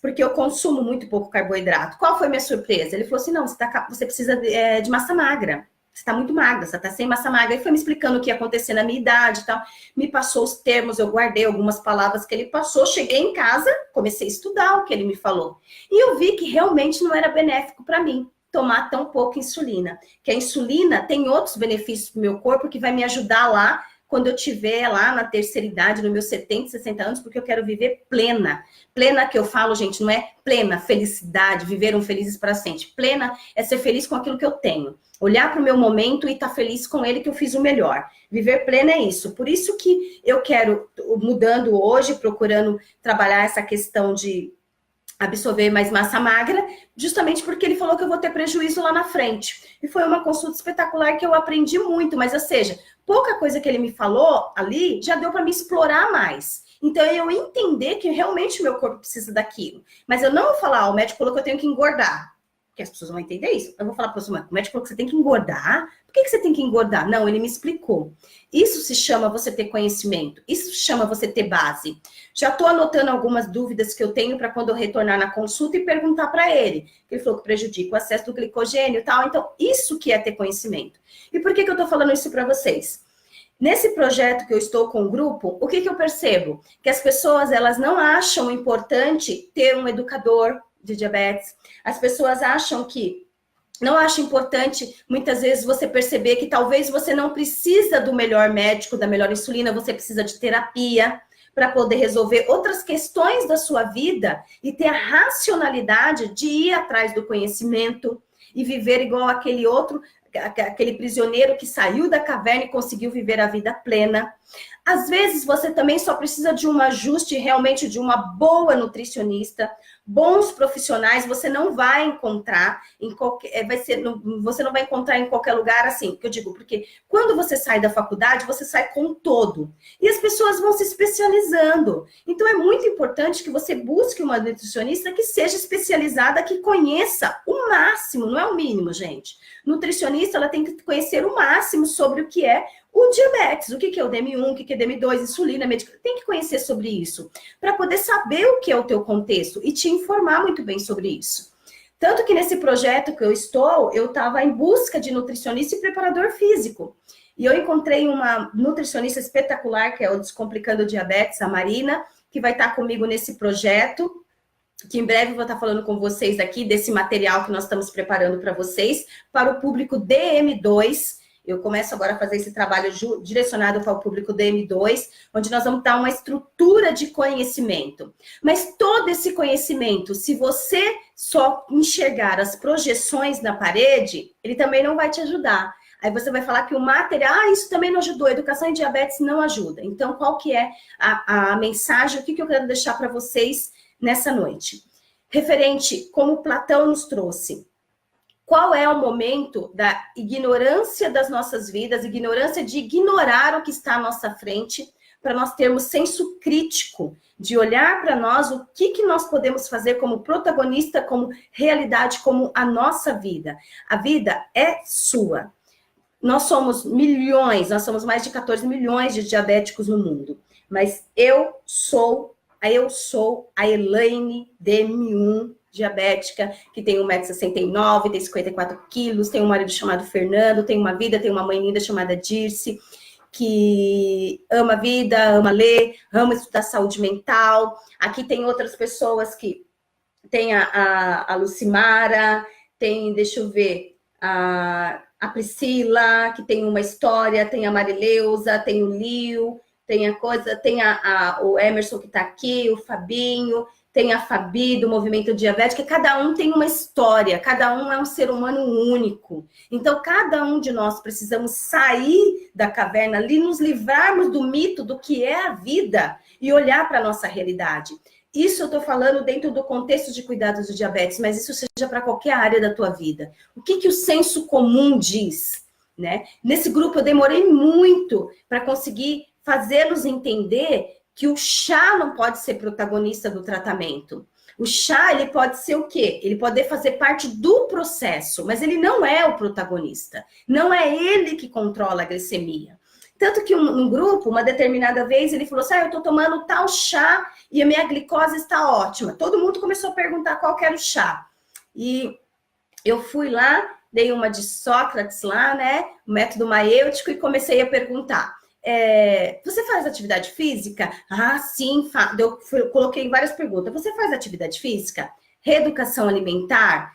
[SPEAKER 1] Porque eu consumo muito pouco carboidrato. Qual foi a minha surpresa? Ele falou assim, não, você precisa de massa magra. Você está muito magra, você está sem massa magra. Ele foi me explicando o que ia acontecer na minha idade e tal. Me passou os termos, eu guardei algumas palavras que ele passou. Cheguei em casa, comecei a estudar o que ele me falou. E eu vi que realmente não era benéfico para mim tomar tão pouca insulina. Que a insulina tem outros benefícios para o meu corpo que vai me ajudar lá, quando eu tiver lá na terceira idade, nos meus 70, 60 anos, porque eu quero viver plena. Plena que eu falo, gente, não é plena felicidade, viver felizes para sempre. Plena é ser feliz com aquilo que eu tenho. Olhar para o meu momento e estar feliz com ele, que eu fiz o melhor. Viver plena é isso. Por isso que eu quero, mudando hoje, procurando trabalhar essa questão de absorver mais massa magra, justamente porque ele falou que eu vou ter prejuízo lá na frente. E foi uma consulta espetacular que eu aprendi muito, mas, ou seja, pouca coisa que ele me falou ali já deu para me explorar mais. Então, eu entender que realmente o meu corpo precisa daquilo. Mas eu não vou falar, o médico falou que eu tenho que engordar. Porque as pessoas vão entender isso. Eu vou falar para você, o médico falou que você tem que engordar. Por que você tem que engordar? Não, ele me explicou. Isso se chama você ter conhecimento. Isso se chama você ter base. Já estou anotando algumas dúvidas que eu tenho para quando eu retornar na consulta e perguntar para ele. Ele falou que prejudica o acesso do glicogênio e tal. Então, isso que é ter conhecimento. E por que eu estou falando isso para vocês? Nesse projeto que eu estou com o grupo, o que eu percebo? Que as pessoas, elas não acham importante ter um educador de diabetes. As pessoas não acham importante, muitas vezes, você perceber que talvez você não precisa do melhor médico, da melhor insulina, você precisa de terapia para poder resolver outras questões da sua vida e ter a racionalidade de ir atrás do conhecimento e viver igual aquele prisioneiro que saiu da caverna e conseguiu viver a vida plena. Às vezes, você também só precisa de um ajuste realmente de uma boa nutricionista, bons profissionais, você não vai encontrar em qualquer, você não vai encontrar em qualquer lugar assim, que eu digo, porque quando você sai da faculdade, você sai com todo, e as pessoas vão se especializando. Então, é muito importante que você busque uma nutricionista que seja especializada, que conheça o máximo, não é o mínimo, gente. Nutricionista, ela tem que conhecer o máximo sobre o que é o diabetes, o que é o DM1, o que é DM2, insulina, medicamento, tem que conhecer sobre isso, para poder saber o que é o teu contexto e te informar muito bem sobre isso. Tanto que nesse projeto que eu estava em busca de nutricionista e preparador físico. E eu encontrei uma nutricionista espetacular, que é o Descomplicando o Diabetes, a Marina, que vai estar comigo nesse projeto, que em breve eu vou estar falando com vocês aqui desse material que nós estamos preparando para vocês, para o público DM2. Eu começo agora a fazer esse trabalho direcionado para o público DM2, onde nós vamos dar uma estrutura de conhecimento. Mas todo esse conhecimento, se você só enxergar as projeções na parede, ele também não vai te ajudar. Aí você vai falar que o material, isso também não ajudou, educação em diabetes não ajuda. Então, qual que é a mensagem, o que eu quero deixar para vocês nessa noite? Referente, como Platão nos trouxe, qual é o momento da ignorância das nossas vidas, ignorância de ignorar o que está à nossa frente, para nós termos senso crítico, de olhar para nós o que nós podemos fazer como protagonista, como realidade, como a nossa vida. A vida é sua. Nós somos milhões, nós somos mais de 14 milhões de diabéticos no mundo, mas eu sou a Elaine DM1, diabética, que tem 1,69 m, tem 54 quilos, tem um marido chamado Fernando, tem uma vida, tem uma mãe linda chamada Dirce, que ama a vida, ama ler, ama estudar saúde mental. Aqui tem outras pessoas que tem a Lucimara, tem, deixa eu ver, a Priscila, que tem uma história, tem a Marileusa, tem o Lio, tem o Emerson que está aqui, o Fabinho, tem a Fabi do Movimento Diabético, cada um tem uma história, cada um é um ser humano único. Então, cada um de nós precisamos sair da caverna ali, nos livrarmos do mito do que é a vida e olhar para a nossa realidade. Isso eu estou falando dentro do contexto de cuidados do diabetes, mas isso seja para qualquer área da tua vida. O que o senso comum diz, né? Nesse grupo eu demorei muito para conseguir fazê-los entender que o chá não pode ser protagonista do tratamento. O chá, ele pode ser o quê? Ele pode fazer parte do processo, mas ele não é o protagonista. Não é ele que controla a glicemia. Tanto que um grupo, uma determinada vez, ele falou assim, eu tô tomando tal chá e a minha glicose está ótima. Todo mundo começou a perguntar qual que era o chá. E eu fui lá, dei uma de Sócrates lá, né? O método maêutico, e comecei a perguntar. Você faz atividade física? Ah, sim, coloquei várias perguntas. Você faz atividade física? Reeducação alimentar?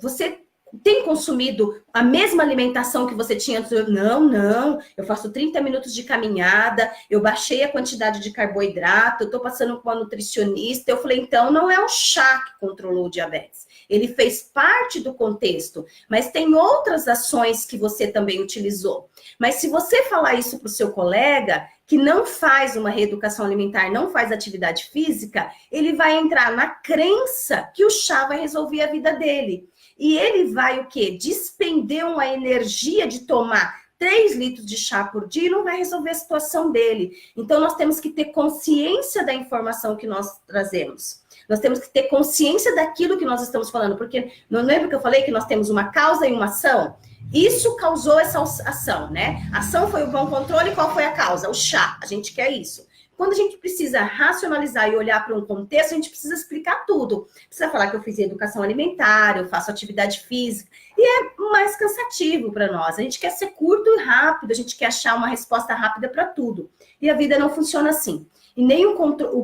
[SPEAKER 1] Você tem consumido a mesma alimentação que você tinha antes? Não, eu faço 30 minutos de caminhada, eu baixei a quantidade de carboidrato, eu tô passando com uma nutricionista. Eu falei, então não é o chá que controlou o diabetes. Ele fez parte do contexto, mas tem outras ações que você também utilizou. Mas se você falar isso para o seu colega, que não faz uma reeducação alimentar, não faz atividade física, ele vai entrar na crença que o chá vai resolver a vida dele. E ele vai o quê? Despender uma energia de tomar 3 litros de chá por dia e não vai resolver a situação dele. Então, nós temos que ter consciência da informação que nós trazemos. Nós temos que ter consciência daquilo que nós estamos falando, porque não lembra que eu falei que nós temos uma causa e uma ação? Isso causou essa ação, né? A ação foi o bom controle, e qual foi a causa? O chá, a gente quer isso. Quando a gente precisa racionalizar e olhar para um contexto, a gente precisa explicar tudo. Precisa falar que eu fiz educação alimentar, eu faço atividade física, e é mais cansativo para nós. A gente quer ser curto e rápido, a gente quer achar uma resposta rápida para tudo. E a vida não funciona assim. E nem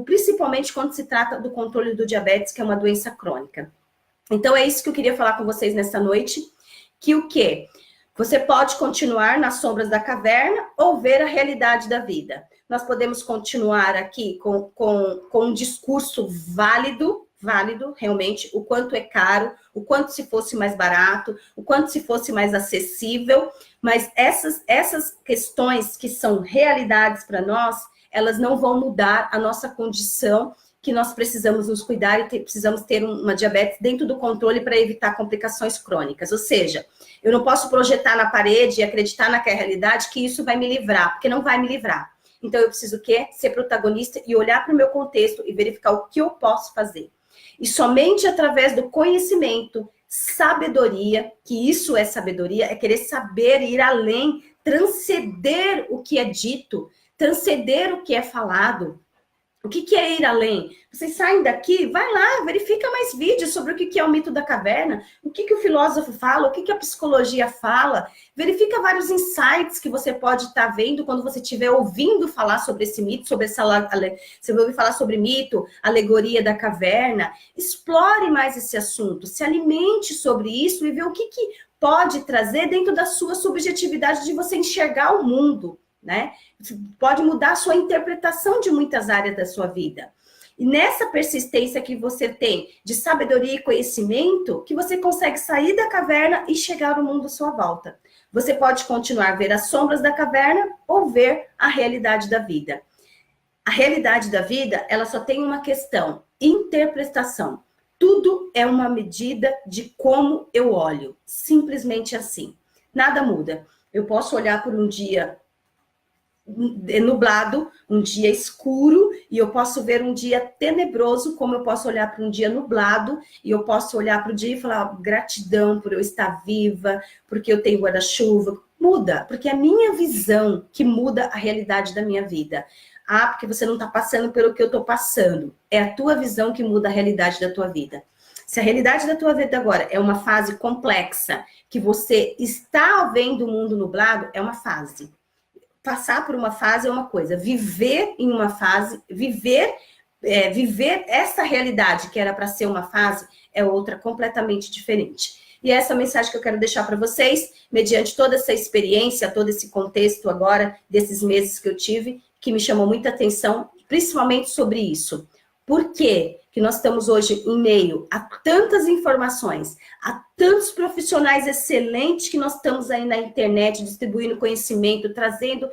[SPEAKER 1] principalmente quando se trata do controle do diabetes, que é uma doença crônica. Então, é isso que eu queria falar com vocês nessa noite, que o quê? Você pode continuar nas sombras da caverna ou ver a realidade da vida. Nós podemos continuar aqui com um discurso válido, válido, realmente, o quanto é caro, o quanto se fosse mais barato, o quanto se fosse mais acessível, mas essas questões que são realidades para nós, elas não vão mudar a nossa condição, que nós precisamos nos cuidar e precisamos ter uma diabetes dentro do controle para evitar complicações crônicas. Ou seja, eu não posso projetar na parede e acreditar naquela realidade que isso vai me livrar, porque não vai me livrar. Então, eu preciso o quê? Ser protagonista e olhar para o meu contexto e verificar o que eu posso fazer. E somente através do conhecimento, sabedoria, que isso é sabedoria, é querer saber ir além, transcender o que é dito, transcender o que é falado. O que é ir além? Vocês saem daqui, vai lá, verifica mais vídeos sobre o que é o mito da caverna, o que o filósofo fala, o que a psicologia fala, verifica vários insights que você pode estar vendo quando você estiver ouvindo falar sobre esse mito, sobre essa, você vai ouvir falar sobre mito, alegoria da caverna, explore mais esse assunto, se alimente sobre isso e vê o que pode trazer dentro da sua subjetividade de você enxergar o mundo, né? Pode mudar a sua interpretação de muitas áreas da sua vida. E nessa persistência que você tem de sabedoria e conhecimento, que você consegue sair da caverna e chegar ao mundo à sua volta. Você pode continuar a ver as sombras da caverna ou ver a realidade da vida. A realidade da vida, ela só tem uma questão: interpretação. Tudo é uma medida de como eu olho. Simplesmente assim. Nada muda. Eu posso olhar por um dia nublado, um dia escuro, e eu posso ver um dia tenebroso, como eu posso olhar para um dia nublado, e eu posso olhar para o dia e falar gratidão por eu estar viva, porque eu tenho guarda-chuva. Muda, porque é a minha visão que muda a realidade da minha vida. Ah, porque você não está passando pelo que eu estou passando. É a tua visão que muda a realidade da tua vida. Se a realidade da tua vida agora é uma fase complexa, que você está vendo o mundo nublado, é uma fase. Passar por uma fase é uma coisa, viver em uma fase, viver essa realidade que era para ser uma fase é outra completamente diferente. E essa mensagem que eu quero deixar para vocês, mediante toda essa experiência, todo esse contexto agora, desses meses que eu tive, que me chamou muita atenção, principalmente sobre isso. Por quê que nós estamos hoje em meio a tantas informações, a tantos profissionais excelentes que nós estamos aí na internet, distribuindo conhecimento, trazendo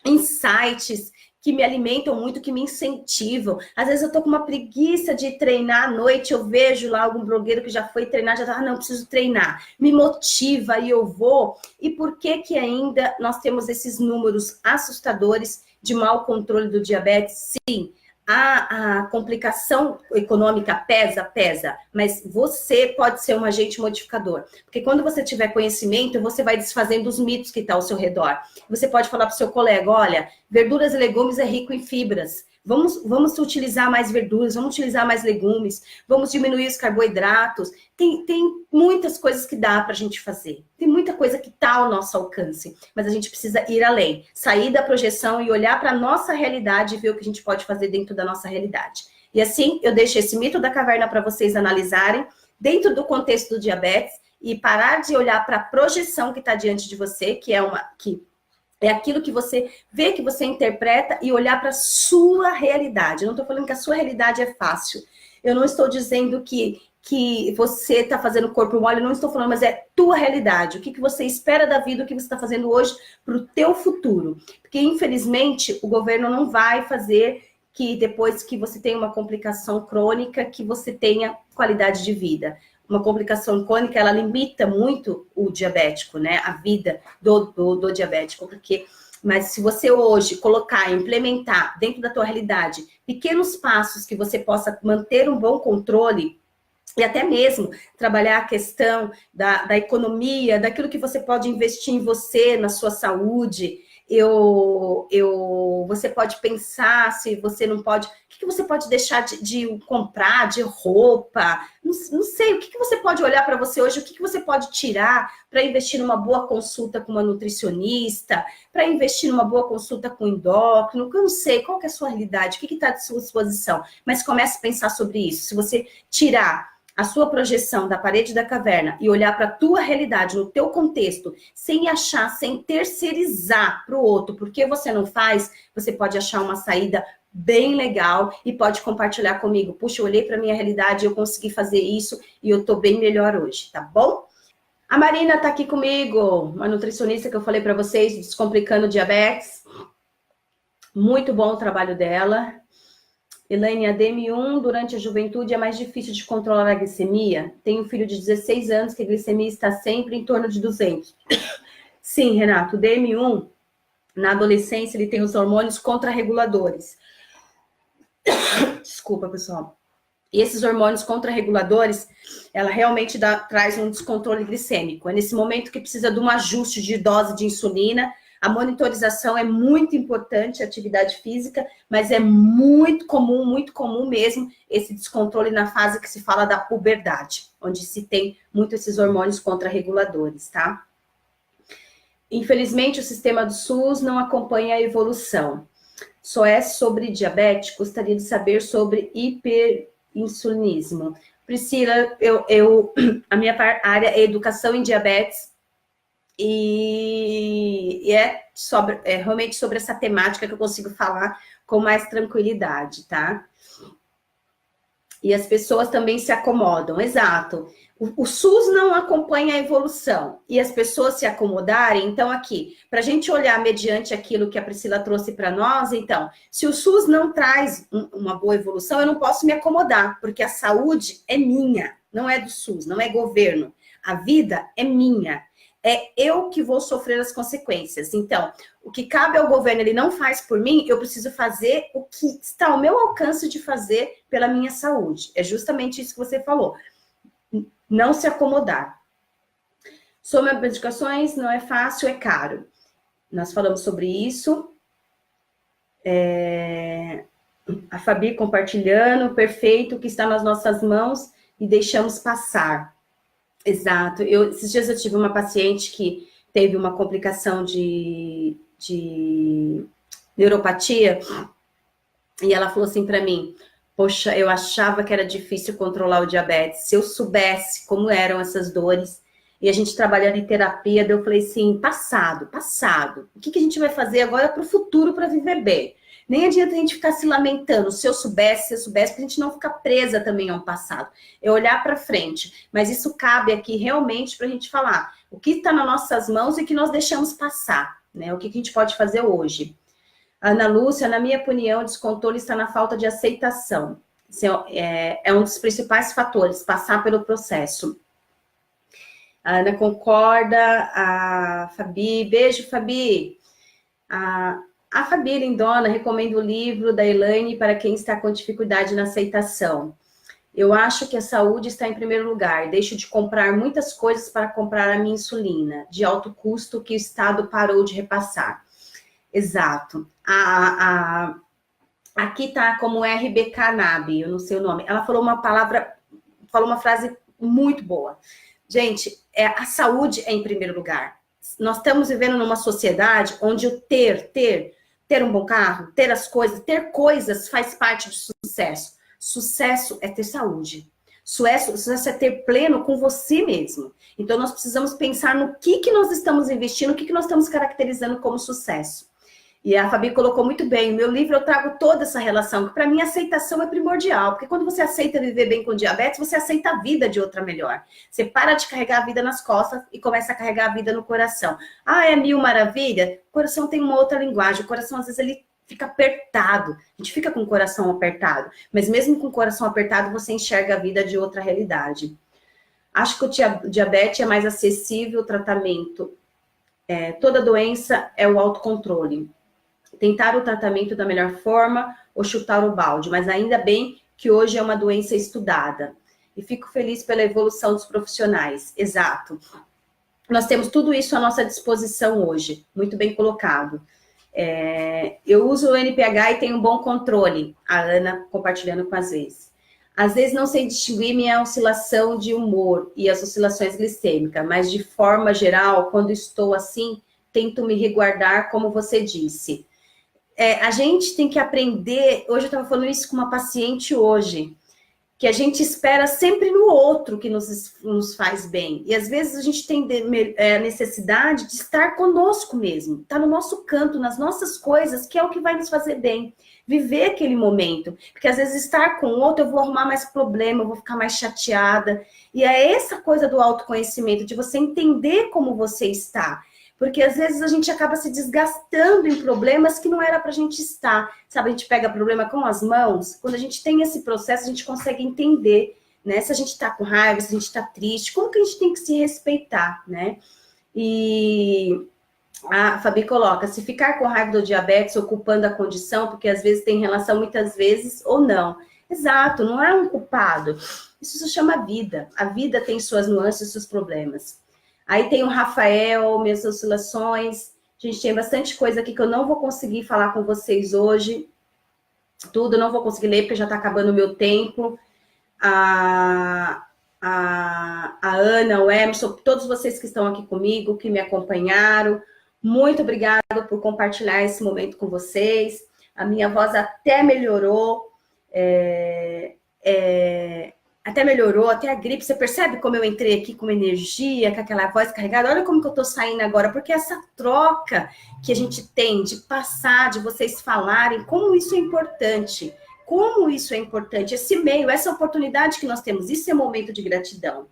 [SPEAKER 1] insights que me alimentam muito, que me incentivam. Às vezes eu tô com uma preguiça de treinar à noite, eu vejo lá algum blogueiro que já foi treinar, já tá, não, preciso treinar. Me motiva e eu vou. E por que que ainda nós temos esses números assustadores de mau controle do diabetes? Sim, a complicação econômica pesa, mas você pode ser um agente modificador. Porque quando você tiver conhecimento, você vai desfazendo os mitos que estão ao seu redor. Você pode falar para o seu colega, olha, verduras e legumes é rico em fibras. Vamos utilizar mais verduras, vamos utilizar mais legumes, vamos diminuir os carboidratos. Tem muitas coisas que dá para a gente fazer. Tem muita coisa que está ao nosso alcance, mas a gente precisa ir além, sair da projeção e olhar para a nossa realidade e ver o que a gente pode fazer dentro da nossa realidade. E assim, eu deixo esse mito da caverna para vocês analisarem dentro do contexto do diabetes e parar de olhar para a projeção que está diante de você, que é aquilo que você vê, que você interpreta, e olhar para a sua realidade. Eu não estou falando que a sua realidade é fácil. Eu não estou dizendo que você está fazendo corpo mole, eu não estou falando, mas é tua realidade. O que você espera da vida, o que você está fazendo hoje para o teu futuro. Porque, infelizmente, o governo não vai fazer que depois que você tenha uma complicação crônica, que você tenha qualidade de vida. Uma complicação crônica, ela limita muito o diabético, né? A vida do diabético, mas se você hoje colocar, implementar dentro da tua realidade pequenos passos que você possa manter um bom controle e até mesmo trabalhar a questão da economia, daquilo que você pode investir em você, na sua saúde, você pode pensar se você não pode... O que você pode deixar de comprar, de roupa? Não sei, o que você pode olhar para você hoje? O que você pode tirar para investir numa boa consulta com uma nutricionista? Para investir numa boa consulta com um endócrino? Eu não sei, qual que é a sua realidade? O que está à sua disposição? Mas comece a pensar sobre isso. Se você tirar a sua projeção da parede da caverna e olhar para a tua realidade, no teu contexto, sem achar, sem terceirizar para o outro, porque você não faz, você pode achar uma saída bem legal e pode compartilhar comigo. Puxa, eu olhei para minha realidade, eu consegui fazer isso e eu tô bem melhor hoje, tá bom? A Marina tá aqui comigo, uma nutricionista que eu falei para vocês, Descomplicando Diabetes. Muito bom o trabalho dela. Elaine, a DM1 durante a juventude é mais difícil de controlar a glicemia? Tenho um filho de 16 anos que a glicemia está sempre em torno de 200. Sim, Renato, o DM1, na adolescência, ele tem os hormônios contrarreguladores. Desculpa, pessoal. E esses hormônios contrarreguladores, ela realmente traz um descontrole glicêmico. É nesse momento que precisa de um ajuste de dose de insulina. A monitorização é muito importante, a atividade física, mas é muito comum mesmo, esse descontrole na fase que se fala da puberdade, onde se tem muito esses hormônios contrarreguladores, tá? Infelizmente, o sistema do SUS não acompanha a evolução. Só é sobre diabetes, gostaria de saber sobre hiperinsulinismo. Priscila, a minha área é educação em diabetes e é realmente sobre essa temática que eu consigo falar com mais tranquilidade, tá? E as pessoas também se acomodam, exato. O SUS não acompanha a evolução e as pessoas se acomodarem, então aqui, para a gente olhar mediante aquilo que a Priscila trouxe para nós, então, se o SUS não traz uma boa evolução, eu não posso me acomodar, porque a saúde é minha, não é do SUS, não é governo. A vida é minha, é eu que vou sofrer as consequências. Então, o que cabe ao governo, ele não faz por mim, eu preciso fazer o que está ao meu alcance de fazer pela minha saúde. É justamente isso que você falou. Não se acomodar. Sobre medicações, não é fácil, é caro. Nós falamos sobre isso. A Fabi compartilhando, perfeito, que está nas nossas mãos e deixamos passar. Exato. Esses dias eu tive uma paciente que teve uma complicação de neuropatia e ela falou assim para mim: poxa, eu achava que era difícil controlar o diabetes. Se eu soubesse como eram essas dores, e a gente trabalhando em terapia, eu falei assim, passado. O que a gente vai fazer agora para o futuro para viver bem? Nem adianta a gente ficar se lamentando, se eu soubesse, para a gente não ficar presa também ao passado. É olhar para frente. Mas isso cabe aqui realmente para a gente falar o que está nas nossas mãos e que nós deixamos passar, né? O que a gente pode fazer hoje. Ana Lúcia, na minha opinião, o descontrole está na falta de aceitação. É um dos principais fatores, passar pelo processo. A Ana concorda, a Fabi, beijo, Fabi. A Fabi Lindona recomenda o livro da Elaine para quem está com dificuldade na aceitação. Eu acho que a saúde está em primeiro lugar. Deixo de comprar muitas coisas para comprar a minha insulina, de alto custo que o Estado parou de repassar. Exato. Aqui tá como RBK Nabi, eu não sei o nome. Ela falou uma frase muito boa. Gente, a saúde é em primeiro lugar. Nós estamos vivendo numa sociedade onde o ter um bom carro, ter coisas faz parte do sucesso. Sucesso é ter saúde. Sucesso é ter pleno com você mesmo. Então, nós precisamos pensar no que nós estamos investindo, o que nós estamos caracterizando como sucesso. E a Fabi colocou muito bem, no meu livro eu trago toda essa relação, que para mim a aceitação é primordial, porque quando você aceita viver bem com diabetes, você aceita a vida de outra melhor. Você para de carregar a vida nas costas e começa a carregar a vida no coração. Ah, é mil maravilha? O coração tem uma outra linguagem, o coração às vezes ele fica apertado, a gente fica com o coração apertado, mas mesmo com o coração apertado você enxerga a vida de outra realidade. Acho que o diabetes é mais acessível, o tratamento. Toda doença é o autocontrole. Tentar o tratamento da melhor forma ou chutar o balde, mas ainda bem que hoje é uma doença estudada. E fico feliz pela evolução dos profissionais. Exato. Nós temos tudo isso à nossa disposição hoje, muito bem colocado. Eu uso o NPH e tenho um bom controle, a Ana compartilhando com as vezes. Às vezes não sei distinguir minha oscilação de humor e as oscilações glicêmicas, mas de forma geral, quando estou assim, tento me resguardar, como você disse. A gente tem que aprender, hoje eu estava falando isso com uma paciente hoje, que a gente espera sempre no outro que nos faz bem. E às vezes a gente tem a necessidade de estar conosco mesmo, estar no nosso canto, nas nossas coisas, que é o que vai nos fazer bem. viver aquele momento. Porque às vezes estar com o outro, eu vou arrumar mais problema, eu vou ficar mais chateada. E é essa coisa do autoconhecimento, de você entender como você está. Porque às vezes a gente acaba se desgastando em problemas que não era pra gente estar. Sabe, a gente pega problema com as mãos. Quando a gente tem esse processo, a gente consegue entender, né? Se a gente tá com raiva, se a gente tá triste, como que a gente tem que se respeitar, né? E a Fabi coloca, se ficar com raiva do diabetes, ocupando a condição, porque às vezes tem relação, muitas vezes, ou não. Exato, não é um culpado. Isso se chama vida. A vida tem suas nuances, seus problemas. Aí tem o Rafael, minhas oscilações. Gente, tem bastante coisa aqui que eu não vou conseguir falar com vocês hoje. Tudo, não vou conseguir ler, porque já está acabando o meu tempo. A Ana, o Emerson, todos vocês que estão aqui comigo, que me acompanharam. Muito obrigada por compartilhar esse momento com vocês. A minha voz até melhorou. Até melhorou, até a gripe. Você percebe como eu entrei aqui com energia, com aquela voz carregada? Olha como que eu tô saindo agora, porque essa troca que a gente tem de passar, de vocês falarem, como isso é importante. Como isso é importante. Esse meio, essa oportunidade que nós temos, isso é momento de gratidão.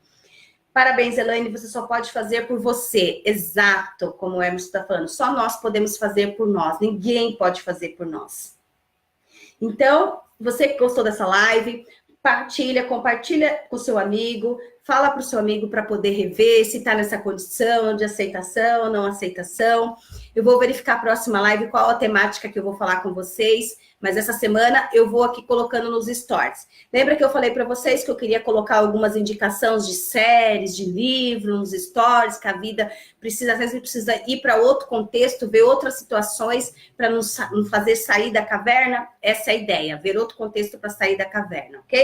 [SPEAKER 1] Parabéns, Elaine, você só pode fazer por você. Exato, como o Emerson está falando. Só nós podemos fazer por nós. Ninguém pode fazer por nós. Então, você que gostou dessa live, compartilha com o seu amigo, fala para o seu amigo para poder rever se está nessa condição de aceitação, não aceitação. Eu vou verificar a próxima live qual a temática que eu vou falar com vocês, mas essa semana eu vou aqui colocando nos stories. Lembra que eu falei para vocês que eu queria colocar algumas indicações de séries, de livros, nos stories, que a vida precisa, às vezes precisa ir para outro contexto, ver outras situações para nos fazer sair da caverna? Essa é a ideia, ver outro contexto para sair da caverna, ok?